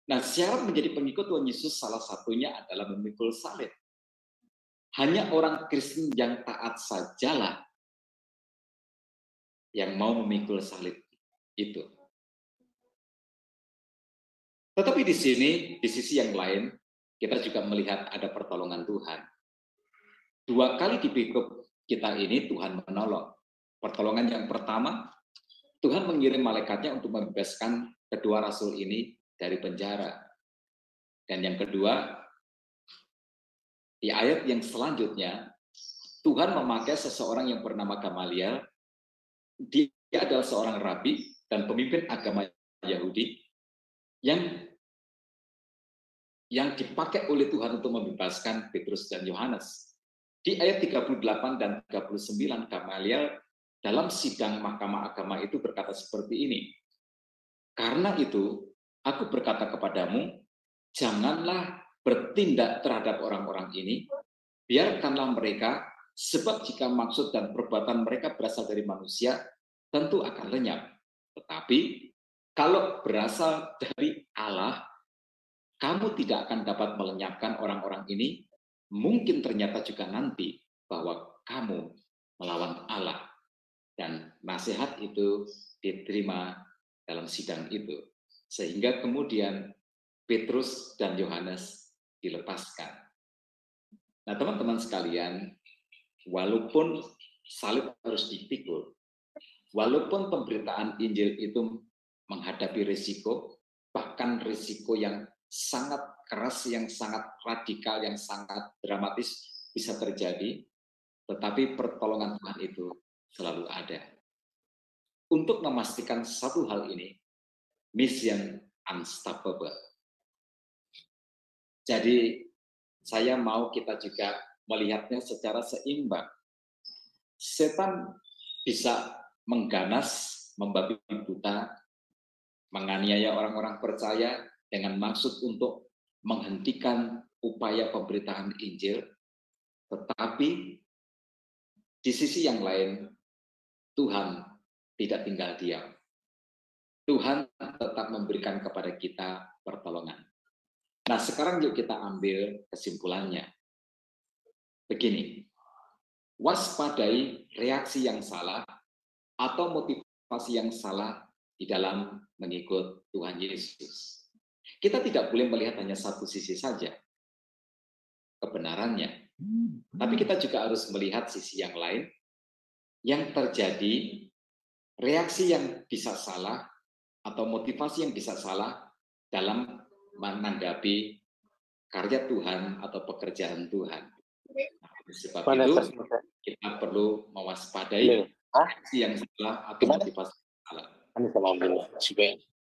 Nah, syarat menjadi pengikut Tuhan Yesus salah satunya adalah memikul salib. Hanya orang Kristen yang taat sajalah yang mau memikul salib itu. Tetapi di sini, di sisi yang lain, kita juga melihat ada pertolongan Tuhan. 2 kali di pikuk kita ini Tuhan menolong. Pertolongan yang pertama, Tuhan mengirim malaikatnya untuk membebaskan kedua rasul ini dari penjara. Dan yang kedua, di ayat yang selanjutnya, Tuhan memakai seseorang yang bernama Gamaliel. Dia adalah seorang rabi dan pemimpin agama Yahudi yang dipakai oleh Tuhan untuk membebaskan Petrus dan Yohanes. Di ayat 38 dan 39, Gamaliel dalam sidang mahkamah agama itu berkata seperti ini, karena itu, aku berkata kepadamu, janganlah bertindak terhadap orang-orang ini, biarkanlah mereka, sebab jika maksud dan perbuatan mereka berasal dari manusia, tentu akan lenyap. Tetapi, kalau berasal dari Allah, kamu tidak akan dapat melenyapkan orang-orang ini, mungkin ternyata juga nanti bahwa kamu melawan Allah. Dan nasihat itu diterima dalam sidang itu. Sehingga kemudian Petrus dan Yohanes dilepaskan. Nah, teman-teman sekalian, walaupun salib harus dipikul, walaupun pemberitaan Injil itu menghadapi risiko, bahkan risiko yang sangat keras, yang sangat radikal, yang sangat dramatis bisa terjadi, tetapi pertolongan Tuhan itu selalu ada. Untuk memastikan satu hal ini, mission unstoppable. Jadi saya mau kita juga melihatnya secara seimbang. Setan bisa mengganas, membabi buta, menganiaya orang-orang percaya dengan maksud untuk menghentikan upaya pemberitaan Injil, tetapi di sisi yang lain, Tuhan tidak tinggal diam. Tuhan tetap memberikan kepada kita pertolongan. Nah, sekarang yuk kita ambil kesimpulannya. Begini, waspadai reaksi yang salah atau motivasi yang salah di dalam mengikut Tuhan Yesus. Kita tidak boleh melihat hanya satu sisi saja kebenarannya, tapi kita juga harus melihat sisi yang lain yang terjadi, reaksi yang bisa salah atau motivasi yang bisa salah dalam menanggapi karya Tuhan atau pekerjaan Tuhan. Nah, sebab itu kita perlu mewaspadai reaksi yang salah atau motivasi yang salah.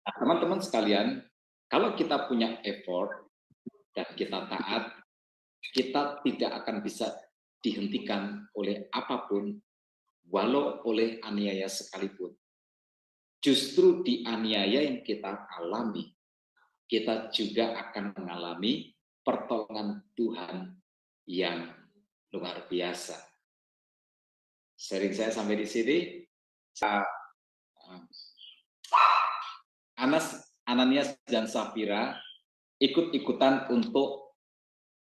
Nah, teman-teman sekalian, kalau kita punya effort dan kita taat, kita tidak akan bisa dihentikan oleh apapun, walau oleh aniaya sekalipun. Justru di aniaya yang kita alami, kita juga akan mengalami pertolongan Tuhan yang luar biasa. Sharing saya sampai di sini. Ananias dan Safira ikut-ikutan untuk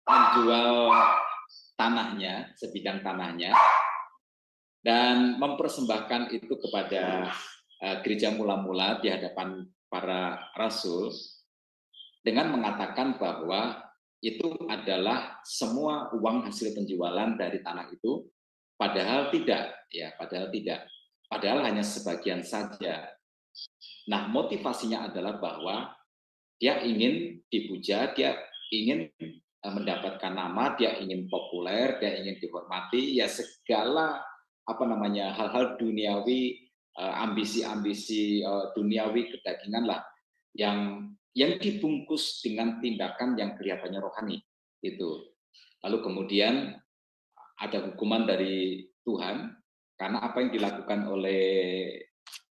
menjual tanahnya, sebidang tanahnya, dan mempersembahkan itu kepada gereja mula-mula di hadapan para rasul dengan mengatakan bahwa itu adalah semua uang hasil penjualan dari tanah itu Padahal tidak, ya, padahal tidak. Padahal hanya sebagian saja. Nah, motivasinya adalah bahwa dia ingin dipuja, dia ingin mendapatkan nama, dia ingin populer, dia ingin dihormati, ya segala hal-hal duniawi, ambisi-ambisi duniawi kedagingan lah yang dibungkus dengan tindakan yang kelihatannya rohani itu. Lalu kemudian ada hukuman dari Tuhan karena apa yang dilakukan oleh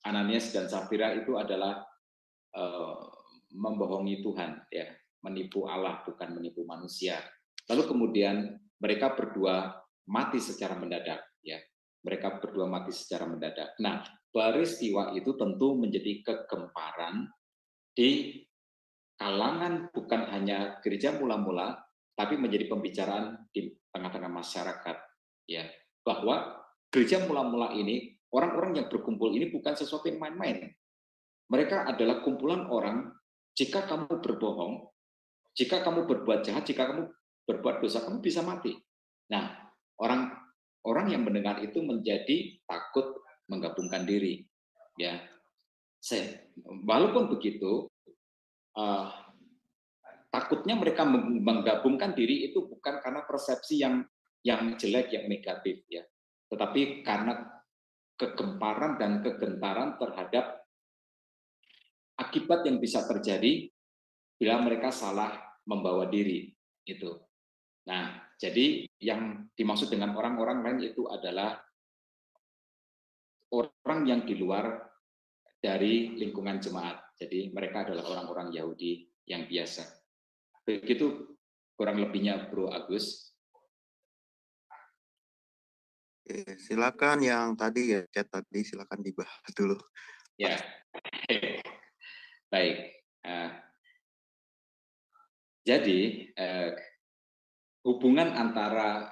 Ananias dan Safira itu adalah membohongi Tuhan, ya, menipu Allah bukan menipu manusia. Lalu kemudian mereka berdua mati secara mendadak, ya. Mereka berdua mati secara mendadak. Nah, peristiwa itu tentu menjadi kegemparan di kalangan bukan hanya gereja mula-mula, tapi menjadi pembicaraan di tengah-tengah masyarakat, ya, bahwa gereja mula-mula ini, orang-orang yang berkumpul ini bukan sesuatu yang main-main. Mereka adalah kumpulan orang. Jika kamu berbohong, jika kamu berbuat jahat, jika kamu berbuat dosa, kamu bisa mati. Nah, orang yang mendengar itu menjadi takut menggabungkan diri, ya. Walaupun begitu, takutnya mereka menggabungkan diri itu bukan karena persepsi yang jelek, yang negatif, ya, tetapi karena kegemparan dan kegentaran terhadap akibat yang bisa terjadi bila mereka salah membawa diri itu. Nah, jadi yang dimaksud dengan orang-orang lain itu adalah orang yang di luar dari lingkungan jemaat. Jadi mereka adalah orang-orang Yahudi yang biasa. Begitu kurang lebihnya, Bro Agus. Silakan yang tadi ya, chat tadi silakan dibahas dulu. Ya, baik. Jadi hubungan antara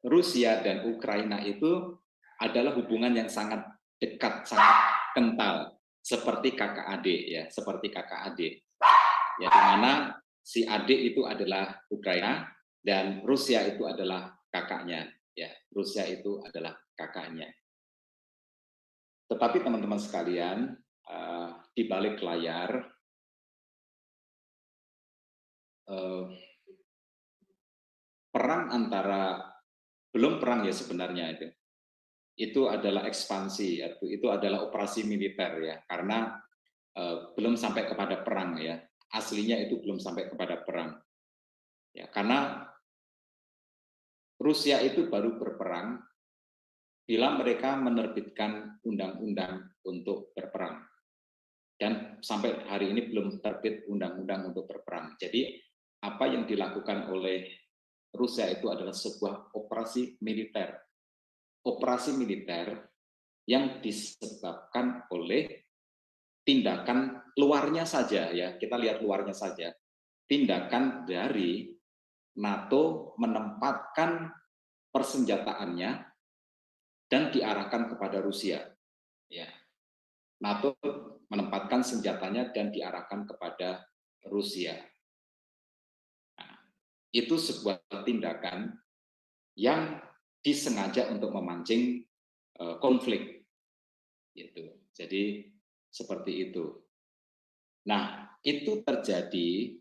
Rusia dan Ukraina itu adalah hubungan yang sangat dekat, sangat kental, seperti kakak adik, ya, seperti kakak adik. Ya, di mana si adik itu adalah Ukraina dan Rusia itu adalah kakaknya, ya, Rusia itu adalah kakaknya. Tetapi teman-teman sekalian, di balik layar perang antara, belum perang ya sebenarnya, itu adalah ekspansi, itu adalah operasi militer, ya, karena belum sampai kepada perang, ya, aslinya itu belum sampai kepada perang, ya, karena Rusia itu baru berperang bila mereka menerbitkan undang-undang untuk berperang, dan sampai hari ini belum terbit undang-undang untuk berperang. Jadi apa yang dilakukan oleh Rusia itu adalah sebuah operasi militer yang disebabkan oleh tindakan luarnya saja, ya, kita lihat luarnya saja, tindakan dari NATO menempatkan persenjataannya dan diarahkan kepada Rusia, ya. NATO menempatkan senjatanya dan diarahkan kepada Rusia. Nah, itu sebuah tindakan yang disengaja untuk memancing konflik, gitu. Jadi seperti itu. Nah, itu terjadi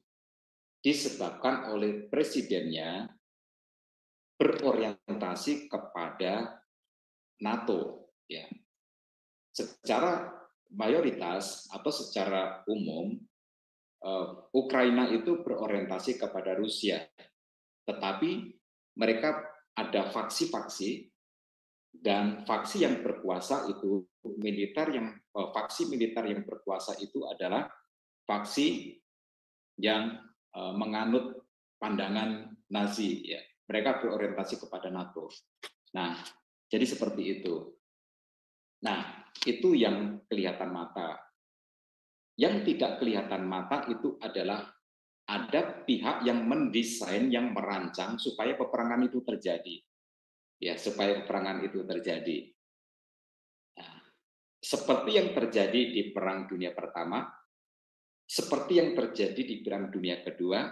disebabkan oleh presidennya berorientasi kepada NATO, ya. Secara mayoritas atau secara umum Ukraina itu berorientasi kepada Rusia, tetapi mereka ada faksi-faksi, dan faksi yang berkuasa itu faksi militer yang berkuasa itu adalah faksi yang menganut pandangan Nazi, ya. Mereka berorientasi kepada NATO. Nah, jadi seperti itu. Nah, itu yang kelihatan mata. Yang tidak kelihatan mata itu adalah ada pihak yang mendesain, yang merancang supaya peperangan itu terjadi. Ya, supaya peperangan itu terjadi. Nah, seperti yang terjadi di Perang Dunia Pertama, seperti yang terjadi di Perang Dunia Kedua,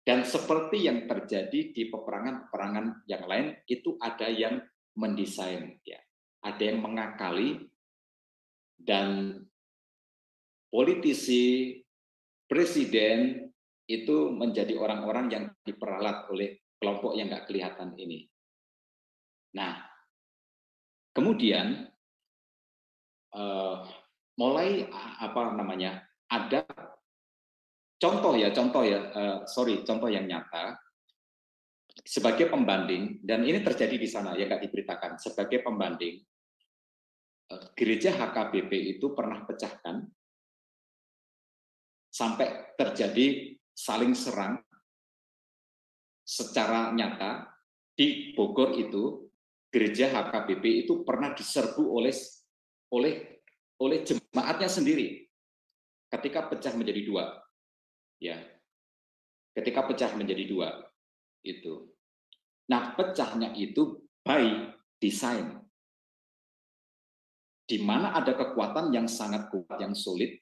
dan seperti yang terjadi di peperangan-peperangan yang lain, itu ada yang mendesain, ya. Ada yang mengakali, dan politisi, presiden itu menjadi orang-orang yang diperalat oleh kelompok yang nggak kelihatan ini. Nah, kemudian mulai ada contoh yang nyata sebagai pembanding, dan ini terjadi di sana ya, nggak diberitakan. Sebagai pembanding, gereja HKBP itu pernah pecahkan sampai terjadi saling serang secara nyata. Di Bogor itu gereja HKBP itu pernah diserbu oleh jemaatnya sendiri ketika pecah menjadi dua, ya. Ketika pecah menjadi dua itu. Nah, pecahnya itu by design, di mana ada kekuatan yang sangat kuat, yang solid,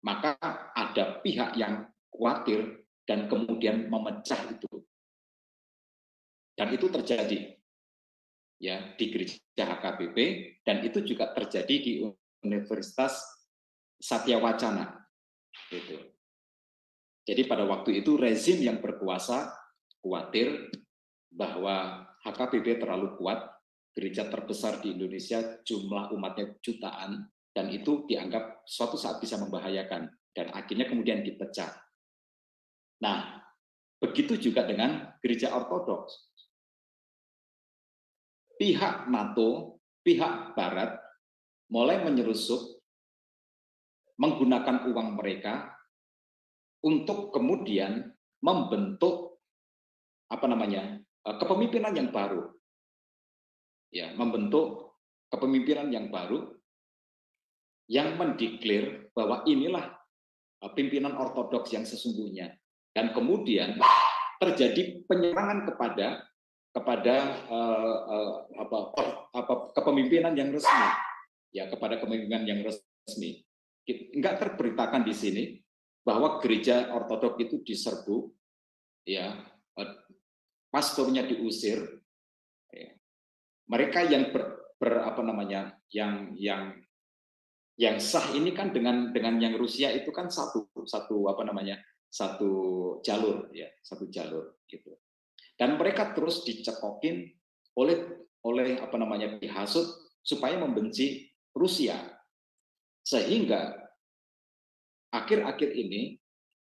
maka ada pihak yang khawatir dan kemudian memecah itu. Dan itu terjadi ya di gereja HKBP, dan itu juga terjadi di Universitas Satya Wacana. Gitu. Jadi pada waktu itu rezim yang berkuasa khawatir bahwa HKBP terlalu kuat, gereja terbesar di Indonesia, jumlah umatnya jutaan, dan itu dianggap suatu saat bisa membahayakan, dan akhirnya kemudian dipecah. Nah, begitu juga dengan gereja ortodoks. Pihak NATO, pihak Barat mulai menyerusup menggunakan uang mereka untuk kemudian membentuk kepemimpinan yang baru. Ya, membentuk kepemimpinan yang baru yang mendeklar bahwa inilah pimpinan ortodoks yang sesungguhnya. Dan kemudian terjadi penyerangan kepada kepemimpinan yang resmi, ya, kepada kepemimpinan yang resmi. Enggak terberitakan di sini bahwa gereja ortodoks itu diserbu, ya, pastornya diusir, ya. Mereka yang yang sah ini kan dengan yang Rusia itu kan satu jalur, ya, satu jalur gitu. Dan mereka terus dicekokin oleh dihasut supaya membenci Rusia, sehingga akhir-akhir ini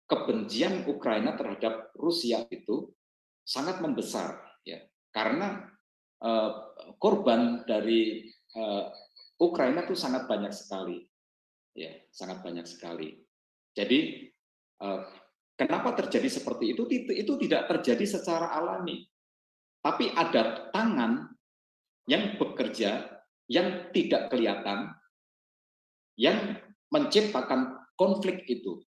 kebencian Ukraina terhadap Rusia itu sangat membesar, ya, karena korban dari Ukraina itu sangat banyak sekali, ya, sangat banyak sekali. Jadi kenapa terjadi seperti itu? Itu tidak terjadi secara alami, tapi ada tangan yang bekerja yang tidak kelihatan, yang menciptakan konflik itu,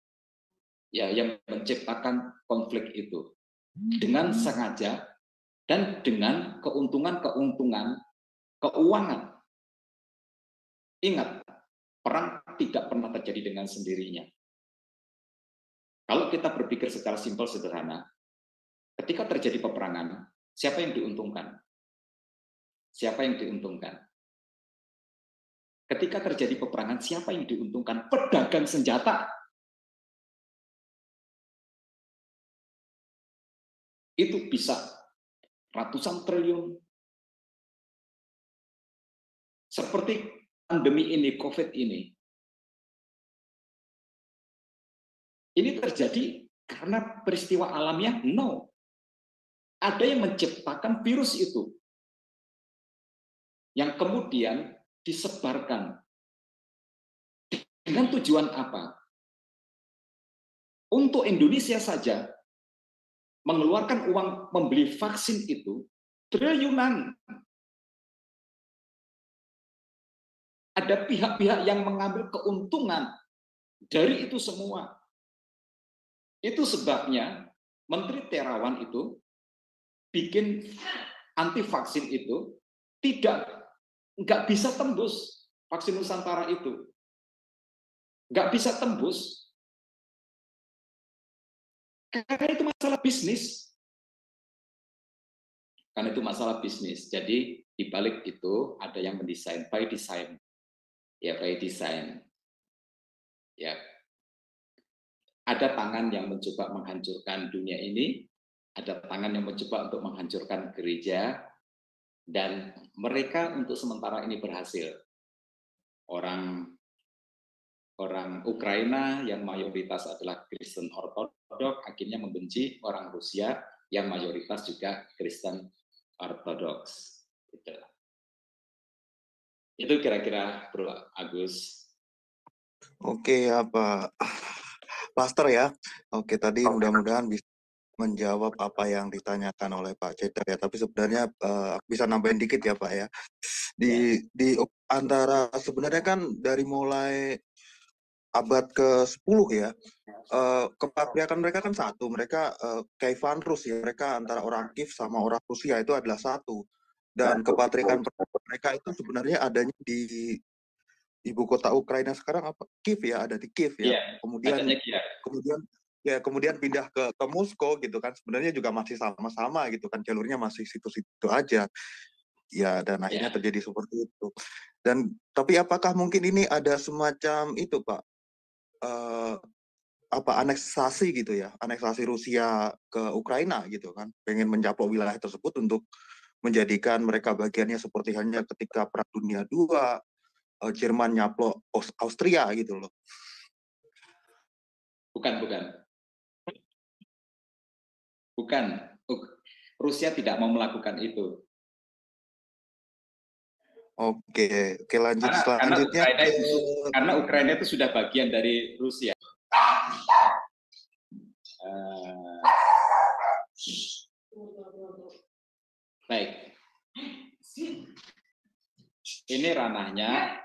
ya, yang menciptakan konflik itu dengan sengaja dan dengan keuntungan keuangan. Ingat, perang tidak pernah terjadi dengan sendirinya. Kalau kita berpikir secara simpel sederhana, ketika terjadi peperangan, siapa yang diuntungkan? Siapa yang diuntungkan? Ketika terjadi peperangan, siapa yang diuntungkan? Pedagang senjata. Itu bisa ratusan triliun. Seperti pandemi ini, COVID ini. Ini terjadi karena peristiwa alamiah? No. Ada yang menciptakan virus itu, yang kemudian disebarkan. Dengan tujuan apa? Untuk Indonesia saja, mengeluarkan uang membeli vaksin itu triliunan. Ada pihak-pihak yang mengambil keuntungan dari itu semua. Itu sebabnya Menteri Terawan itu bikin anti vaksin itu nggak bisa tembus. Vaksin Nusantara itu nggak bisa tembus karena itu masalah bisnis. karena itu masalah bisnis. Jadi di balik itu ada yang mendesain, by design. Ya, by design. Ya. Ada tangan yang mencoba menghancurkan dunia ini, ada tangan yang mencoba untuk menghancurkan gereja, dan mereka untuk sementara ini berhasil. Orang Ukraina yang mayoritas adalah Kristen Ortodoks akhirnya membenci orang Rusia yang mayoritas juga Kristen Ortodoks. Itu kira-kira Bro Agus. Oke, apa Pastor ya. Oke, tadi mudah-mudahan bisa menjawab apa yang ditanyakan oleh Pak Ceder ya. Tapi sebenarnya bisa nambahin dikit ya Pak ya. Di antara sebenarnya kan dari mulai abad ke-10 ya, kepatriarkan mereka kan satu, mereka Kievan Rus ya, mereka antara orang Kiev sama orang Rusia itu adalah satu. Dan kepatriarkan mereka itu sebenarnya adanya di ibu kota Ukraina sekarang apa? Kiev ya, ada di Kiev ya. Kemudian pindah ke Moskow gitu kan. Sebenarnya juga masih sama-sama gitu kan, jalurnya masih situ-situ aja. Ya, dan akhirnya terjadi seperti itu. Dan tapi apakah mungkin ini ada semacam itu Pak, aneksasi gitu ya, aneksasi Rusia ke Ukraina gitu kan, pengen mencaplok wilayah tersebut untuk menjadikan mereka bagiannya seperti halnya ketika Perang Dunia II, Jerman nyaplok Austria gitu loh. Bukan. Rusia tidak mau melakukan itu. Oke, lanjut selanjutnya. Karena Ukraina itu sudah bagian dari Rusia. Baik. Ini ranahnya.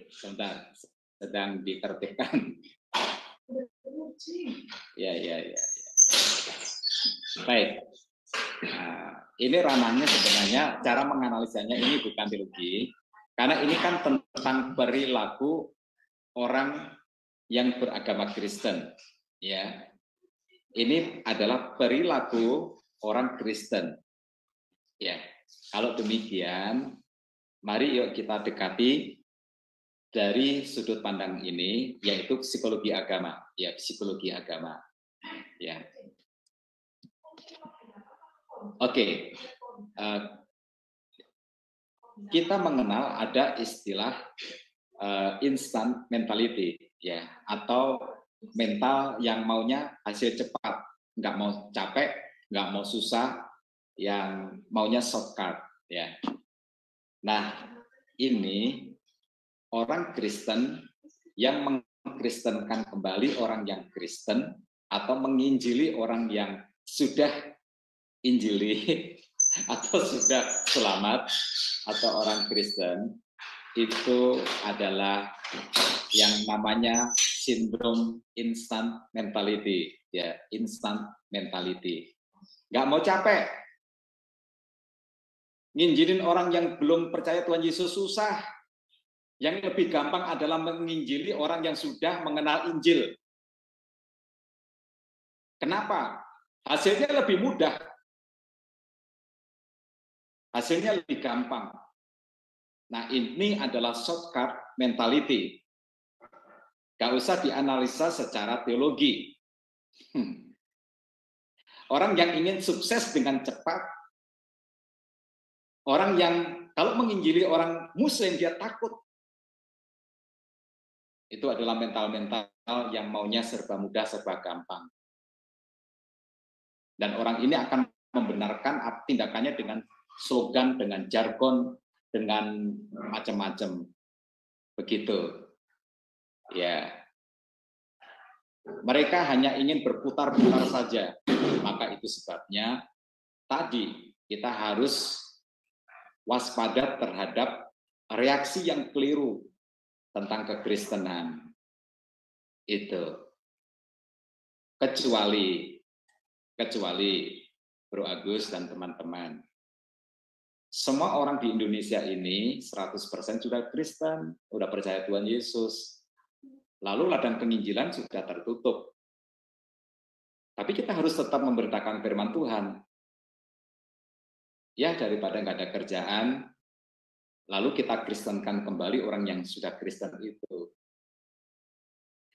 Sebentar, sedang ditertibkan. Ya. Baik. Nah, ini ranahnya sebenarnya cara menganalisanya ini bukan teologi, karena ini kan tentang perilaku orang yang beragama Kristen, ya. Ini adalah perilaku orang Kristen, ya. Kalau demikian, mari yuk kita dekati dari sudut pandang ini, yaitu psikologi agama, ya psikologi agama, ya. Oke, kita mengenal ada istilah instant mentality, ya, atau mental yang maunya hasil cepat, nggak mau capek, nggak mau susah, yang maunya shortcut, ya. Nah, ini orang Kristen yang mengkristenkan kembali orang yang Kristen atau menginjili orang yang sudah injili atau sudah selamat atau orang Kristen, itu adalah yang namanya sindrom instant mentality, ya, instant mentality. Nggak mau capek. Nginjilin orang yang belum percaya Tuhan Yesus susah. Yang lebih gampang adalah menginjili orang yang sudah mengenal Injil. Kenapa? Hasilnya lebih mudah. Hasilnya lebih gampang. Nah, ini adalah shortcut mentality. Gak usah dianalisa secara teologi. Orang yang ingin sukses dengan cepat, orang yang kalau menginjili orang Muslim dia takut. Itu adalah mental-mental yang maunya serba mudah, serba gampang. Dan orang ini akan membenarkan tindakannya dengan slogan, dengan jargon, dengan macam-macam. Begitu. Ya. Mereka hanya ingin berputar-putar saja. Maka itu sebabnya tadi kita harus waspada terhadap reaksi yang keliru tentang kekristenan. Itu. Kecuali Bro Agus dan teman-teman. Semua orang di Indonesia ini 100% sudah Kristen, sudah percaya Tuhan Yesus. Lalu ladang penginjilan sudah tertutup. Tapi kita harus tetap memberitakan firman Tuhan. Ya, daripada nggak ada kerjaan, lalu kita kristenkan kembali orang yang sudah Kristen itu.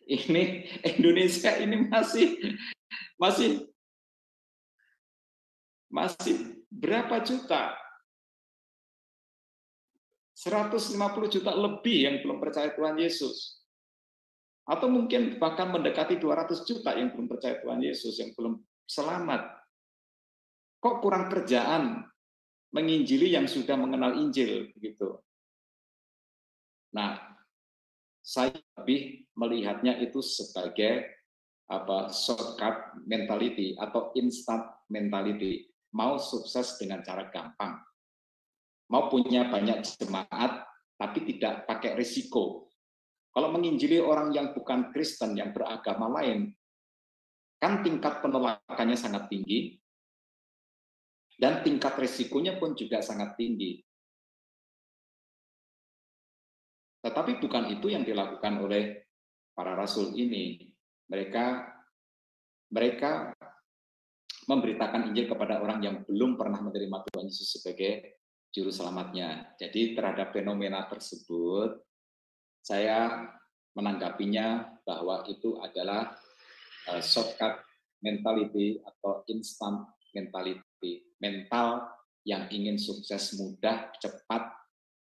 Ini Indonesia ini masih berapa juta? 150 juta lebih yang belum percaya Tuhan Yesus. Atau mungkin bahkan mendekati 200 juta yang belum percaya Tuhan Yesus, yang belum selamat. Kok kurang kerjaan menginjili yang sudah mengenal Injil begitu. Nah, saya lebih melihatnya itu sebagai shortcut mentality atau instant mentality. Mau sukses dengan cara gampang. Mau punya banyak jemaat tapi tidak pakai risiko. Kalau menginjili orang yang bukan Kristen, yang beragama lain, kan tingkat penolakannya sangat tinggi, dan tingkat risikonya pun juga sangat tinggi. Tetapi bukan itu yang dilakukan oleh para rasul ini. Mereka memberitakan Injil kepada orang yang belum pernah menerima Tuhan Yesus sebagai juru selamatnya. Jadi terhadap fenomena tersebut, saya menanggapinya bahwa itu adalah shortcut mentality atau instant mentality. Mental yang ingin sukses mudah, cepat,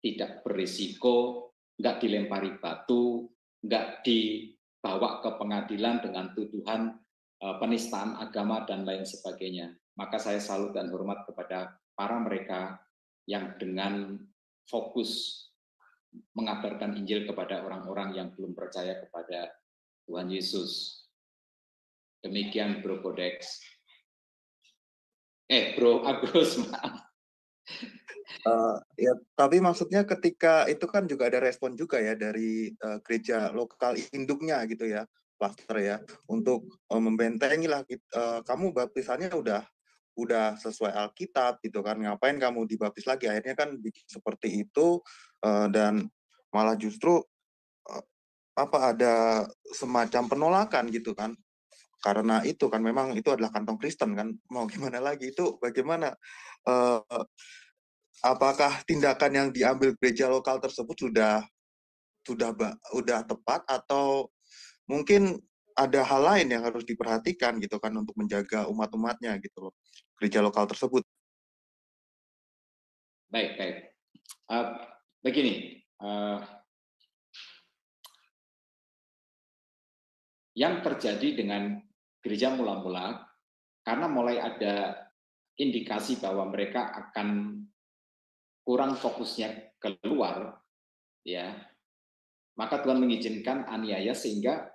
tidak berisiko, nggak dilempari batu, nggak dibawa ke pengadilan dengan tuduhan penistaan agama dan lain sebagainya. Maka saya salut dan hormat kepada para mereka yang dengan fokus mengabarkan Injil kepada orang-orang yang belum percaya kepada Tuhan Yesus. Demikian Bro Kodex. Bro Agus, maaf. Ya, tapi maksudnya ketika itu kan juga ada respon juga ya dari gereja lokal induknya gitu ya, pastor ya, untuk membentengi lah, kamu baptisannya udah sesuai Alkitab gitu kan, ngapain kamu dibaptis lagi? Akhirnya kan bikin seperti itu, dan malah justru ada semacam penolakan gitu kan, karena itu kan memang itu adalah kantong Kristen kan, mau gimana lagi. Itu bagaimana, apakah tindakan yang diambil gereja lokal tersebut sudah tepat, atau mungkin ada hal lain yang harus diperhatikan gitu kan untuk menjaga umat-umatnya gitu loh, gereja lokal tersebut? Baik. Begini, yang terjadi dengan gereja mula-mula, karena mulai ada indikasi bahwa mereka akan kurang fokusnya keluar, ya, maka Tuhan mengizinkan aniaya sehingga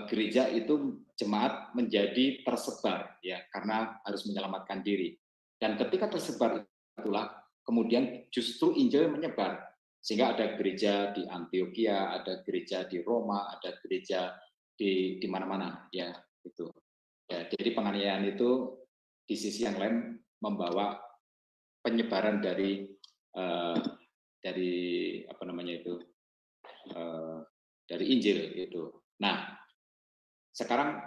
gereja itu jemaat menjadi tersebar, ya, karena harus menyelamatkan diri. Dan ketika tersebar itulah kemudian justru Injil menyebar, sehingga ada gereja di Antioquia, ada gereja di Roma, ada gereja di mana-mana, ya, itu. Ya, jadi penganiayaan itu di sisi yang lain membawa penyebaran dari dari Injil itu. Nah, sekarang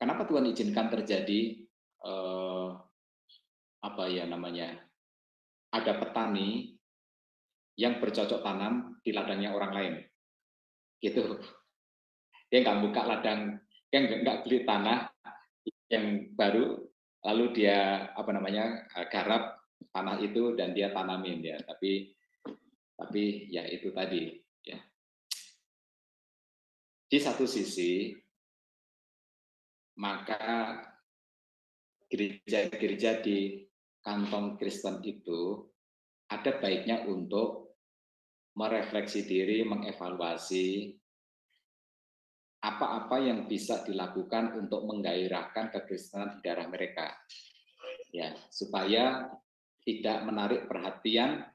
kenapa Tuhan izinkan terjadi ada petani yang bercocok tanam di ladangnya orang lain, gitu. Dia nggak buka ladang, dia nggak beli tanah yang baru, lalu dia garap tanah itu dan dia tanamin, ya. Tapi ya itu tadi, ya. Di satu sisi, maka gereja-gereja di kantong Kristen itu ada baiknya untuk merefleksi diri, mengevaluasi apa-apa yang bisa dilakukan untuk menggairahkan kekristenan di daerah mereka, ya, supaya tidak menarik perhatian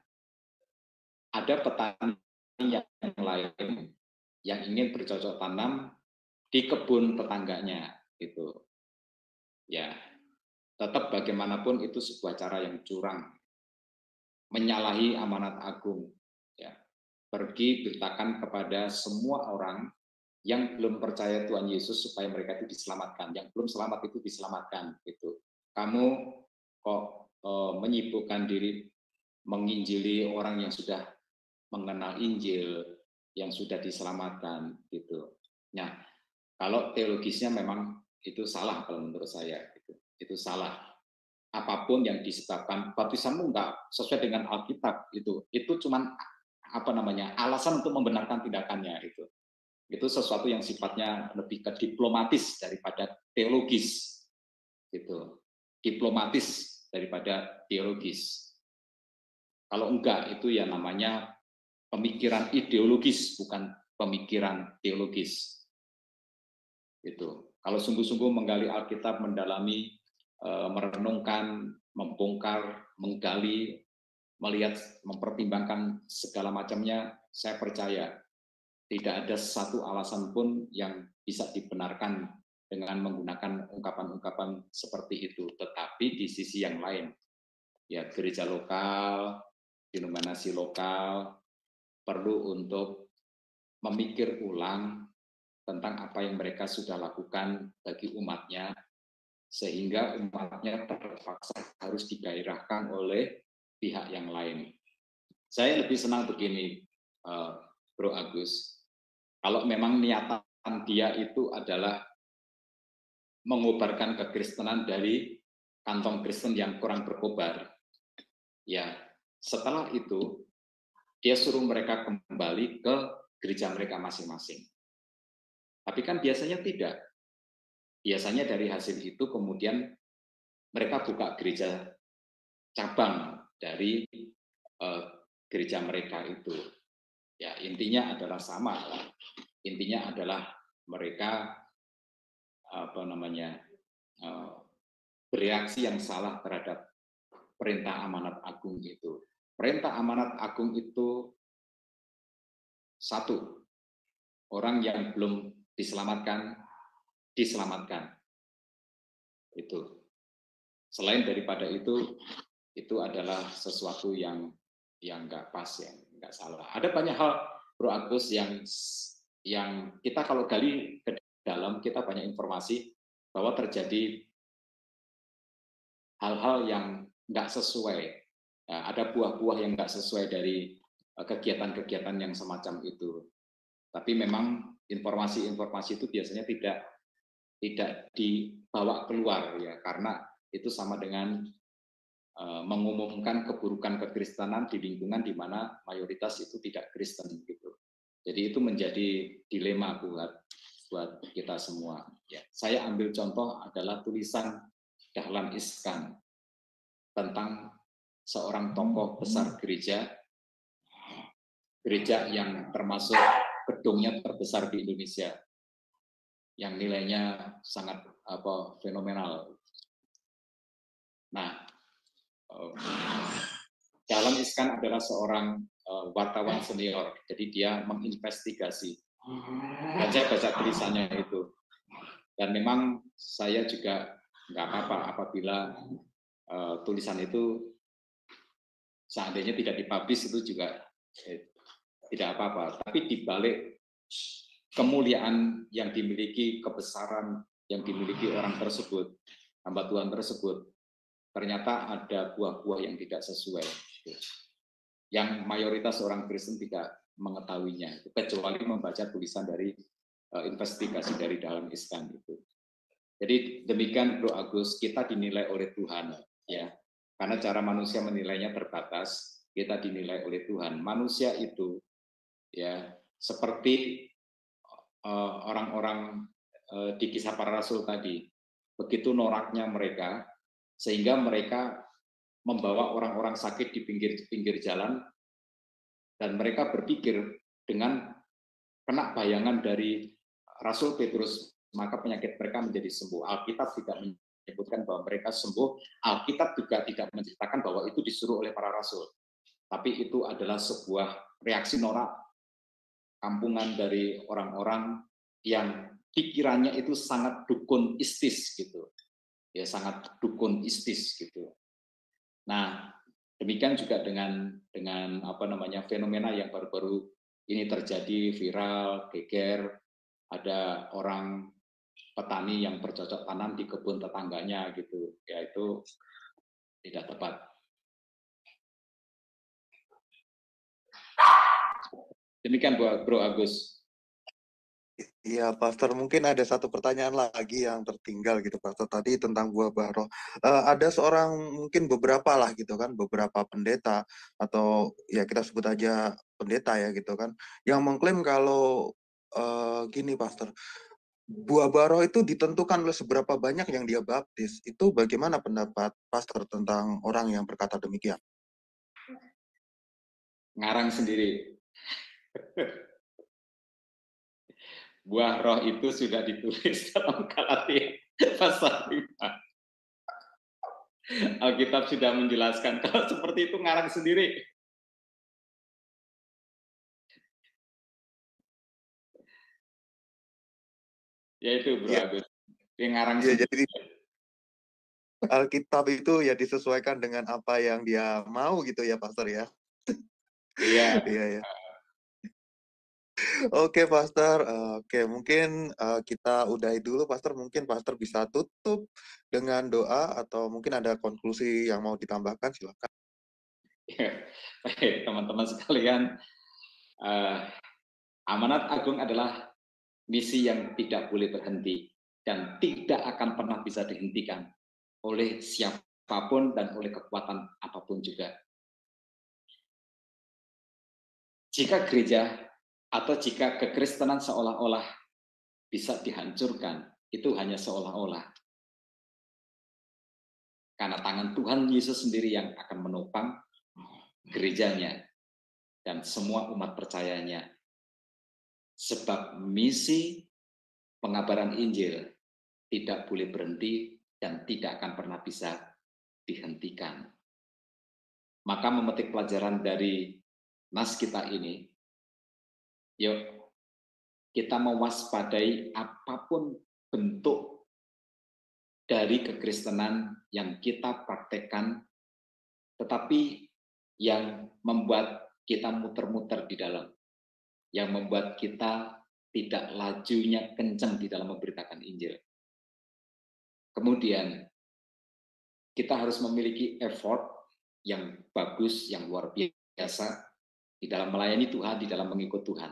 ada petani yang lain yang ingin bercocok tanam di kebun tetangganya, gitu, ya. Tetap bagaimanapun itu sebuah cara yang curang, menyalahi amanat agung, ya. Pergi beritakan kepada semua orang yang belum percaya Tuhan Yesus supaya mereka itu diselamatkan, yang belum selamat itu diselamatkan. Gitu. Kamu kok menyibukkan diri menginjili orang yang sudah mengenal Injil, yang sudah diselamatkan, gitu. Nah, kalau teologisnya memang itu salah kalau menurut saya, gitu. Itu salah. Apapun yang disebabkan baptisanmu enggak sesuai dengan Alkitab, itu cuman alasan untuk membenarkan tindakannya itu. Itu sesuatu yang sifatnya lebih ke diplomatis daripada teologis, gitu. Diplomatis daripada teologis. Kalau enggak, itu ya namanya pemikiran ideologis, bukan pemikiran teologis. Itu. Kalau sungguh-sungguh menggali Alkitab, mendalami, merenungkan, membongkar, menggali, melihat, mempertimbangkan segala macamnya, saya percaya tidak ada satu alasan pun yang bisa dibenarkan dengan menggunakan ungkapan-ungkapan seperti itu. Tetapi di sisi yang lain, ya gereja lokal, denominasi lokal perlu untuk memikir ulang tentang apa yang mereka sudah lakukan bagi umatnya, sehingga umatnya terpaksa harus digairahkan oleh pihak yang lain. Saya lebih senang begini, Bro Agus, kalau memang niatan dia itu adalah mengobarkan kekristenan dari kantong Kristen yang kurang berkobar, ya setelah itu dia suruh mereka kembali ke gereja mereka masing-masing. Tapi kan biasanya tidak. Biasanya dari hasil itu kemudian mereka buka gereja cabang dari gereja mereka itu. Ya, intinya adalah sama. Intinya adalah mereka bereaksi yang salah terhadap perintah amanat agung itu. Perintah amanat agung itu satu, orang yang belum diselamatkan, diselamatkan. Itu. Selain daripada itu adalah sesuatu yang nggak pas, ya, nggak salah. Ada banyak hal, Bro Agus, yang kita kalau gali ke dalam, kita banyak informasi bahwa terjadi hal-hal yang nggak sesuai. Ya, ada buah-buah yang nggak sesuai dari kegiatan-kegiatan yang semacam itu. Tapi memang informasi-informasi itu biasanya tidak dibawa keluar, ya, karena itu sama dengan mengumumkan keburukan kekristenan di lingkungan di mana mayoritas itu tidak Kristen, gitu. Jadi itu menjadi dilema buat kita semua. Ya, saya ambil contoh adalah tulisan Dahlan Iskan tentang seorang tokoh besar gereja yang termasuk gedungnya terbesar di Indonesia, yang nilainya sangat fenomenal. Nah, Dahlan Iskan adalah seorang wartawan senior, jadi dia menginvestigasi. Dan saya baca tulisannya itu. Dan memang saya juga nggak apa-apa apabila tulisan itu seandainya tidak dipublish, itu juga tidak apa-apa. Tapi di balik kemuliaan yang dimiliki, kebesaran yang dimiliki orang tersebut, hamba Tuhan tersebut, ternyata ada buah-buah yang tidak sesuai, yang mayoritas orang Kristen tidak mengetahuinya, kecuali membaca tulisan dari investigasi dari Dahlan Iskan itu. Jadi demikian, Bro Agus, kita dinilai oleh Tuhan, ya, karena cara manusia menilainya terbatas. Kita dinilai oleh Tuhan. Manusia itu, ya, seperti orang-orang di Kisah Para Rasul tadi, begitu noraknya mereka, sehingga mereka membawa orang-orang sakit di pinggir jalan, dan mereka berpikir dengan kena bayangan dari Rasul Petrus, maka penyakit mereka menjadi sembuh. Alkitab tidak menyebutkan bahwa mereka sembuh, Alkitab juga tidak menceritakan bahwa itu disuruh oleh para rasul. Tapi itu adalah sebuah reaksi norak kampungan dari orang-orang yang pikirannya itu sangat dukun istis, gitu. Ya, sangat dukun istis, gitu. Nah, demikian juga dengan fenomena yang baru-baru ini terjadi, viral, geger, ada orang petani yang bercocok tanam di kebun tetangganya gitu, ya itu tidak tepat. Demikian Bro Agus. Iya, Pastor. Mungkin ada satu pertanyaan lagi yang tertinggal gitu, Pastor. Tadi tentang buah bara roh. Ada seorang, mungkin beberapa lah gitu kan, beberapa pendeta atau ya kita sebut aja pendeta ya gitu kan, yang mengklaim kalau gini, Pastor, buah bara roh itu ditentukan oleh seberapa banyak yang dia baptis. Itu bagaimana pendapat Pastor tentang orang yang berkata demikian? Ngarang sendiri. Buah roh itu sudah ditulis dalam Galatia pasal 5. Alkitab sudah menjelaskan, kalau seperti itu ngarang sendiri. Ya itu Bro Ya, Agus, dia ngarang ya sendiri. jadi Alkitab itu ya disesuaikan dengan apa yang dia mau gitu ya, Pastor ya. Iya. Iya, ya. Oke, Pastor. Oke, mungkin kita udahi dulu, Pastor. Mungkin Pastor bisa tutup dengan doa atau mungkin ada konklusi yang mau ditambahkan, silakan. Baik, teman-teman sekalian, amanat agung adalah misi yang tidak boleh berhenti dan tidak akan pernah bisa dihentikan oleh siapapun dan oleh kekuatan apapun juga. Jika gereja atau jika kekristenan seolah-olah bisa dihancurkan, itu hanya seolah-olah. Karena tangan Tuhan Yesus sendiri yang akan menopang gerejanya dan semua umat percayanya. Sebab misi pengabaran Injil tidak boleh berhenti dan tidak akan pernah bisa dihentikan. Maka memetik pelajaran dari nas kita ini, yuk kita mewaspadai apapun bentuk dari kekristenan yang kita praktekkan, tetapi yang membuat kita muter-muter di dalam, yang membuat kita tidak lajunya kencang di dalam memberitakan Injil. Kemudian, kita harus memiliki effort yang bagus, yang luar biasa di dalam melayani Tuhan, di dalam mengikut Tuhan.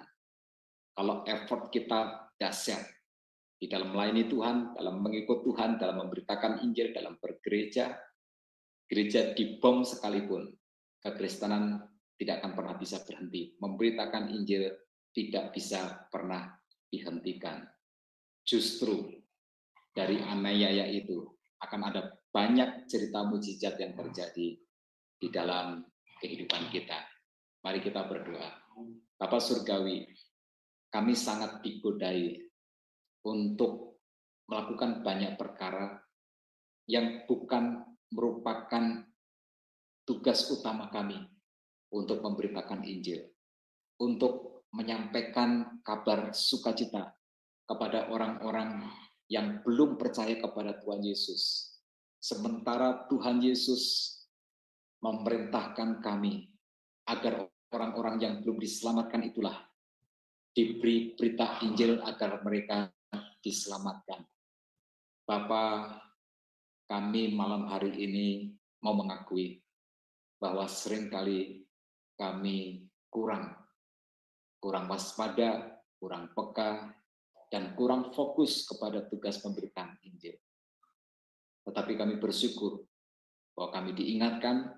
Kalau effort kita dahsyat di dalam melayani Tuhan, dalam mengikut Tuhan, dalam memberitakan Injil, dalam bergereja, gereja dibom sekalipun, kekristenan tidak akan pernah bisa berhenti. Memberitakan Injil tidak bisa pernah dihentikan. Justru dari aniaya itu akan ada banyak cerita mujizat yang terjadi di dalam kehidupan kita. Mari kita berdoa. Bapa Surgawi, kami sangat digodai untuk melakukan banyak perkara yang bukan merupakan tugas utama kami untuk memberitakan Injil, untuk menyampaikan kabar sukacita kepada orang-orang yang belum percaya kepada Tuhan Yesus. Sementara Tuhan Yesus memerintahkan kami agar orang-orang yang belum diselamatkan itulah diberi berita Injil agar mereka diselamatkan. Bapa, kami malam hari ini mau mengakui bahwa seringkali kami kurang waspada, kurang peka, dan kurang fokus kepada tugas pemberitaan Injil. Tetapi kami bersyukur bahwa kami diingatkan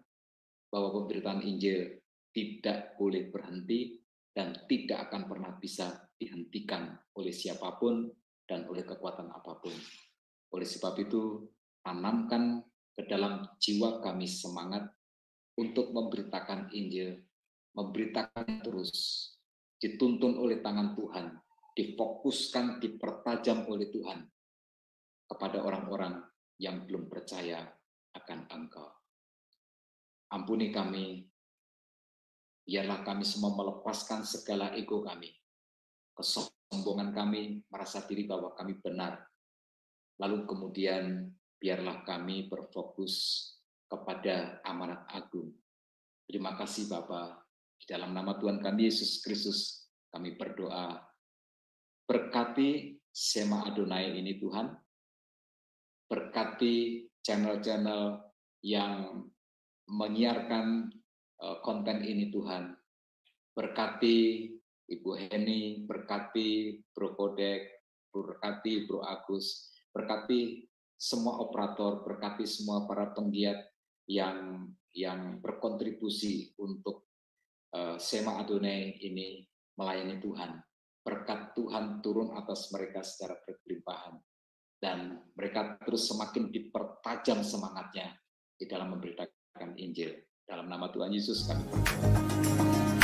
bahwa pemberitaan Injil tidak boleh berhenti dan tidak akan pernah bisa dihentikan oleh siapapun dan oleh kekuatan apapun. Oleh sebab itu, tanamkan ke dalam jiwa kami semangat untuk memberitakan Injil, memberitakan terus, dituntun oleh tangan Tuhan, difokuskan, dipertajam oleh Tuhan kepada orang-orang yang belum percaya akan Engkau. Ampuni kami, biarlah kami semua melepaskan segala ego kami, kesombongan kami, merasa diri bahwa kami benar. Lalu kemudian biarlah kami berfokus kepada amanat agung. Terima kasih Bapa, di dalam nama Tuhan kami Yesus Kristus kami berdoa. Berkati Sema Adonai ini Tuhan, berkati channel-channel yang menyiarkan konten ini Tuhan, berkati Ibu Heni, berkati Bro Kodek, berkati Bro Agus, berkati semua operator, berkati semua para penggiat yang berkontribusi untuk Sema Adonai ini melayani Tuhan. Berkat Tuhan turun atas mereka secara berlimpahan, dan mereka terus semakin dipertajam semangatnya di dalam memberitakan Injil. Dalam nama Tuhan Yesus kami berdoa.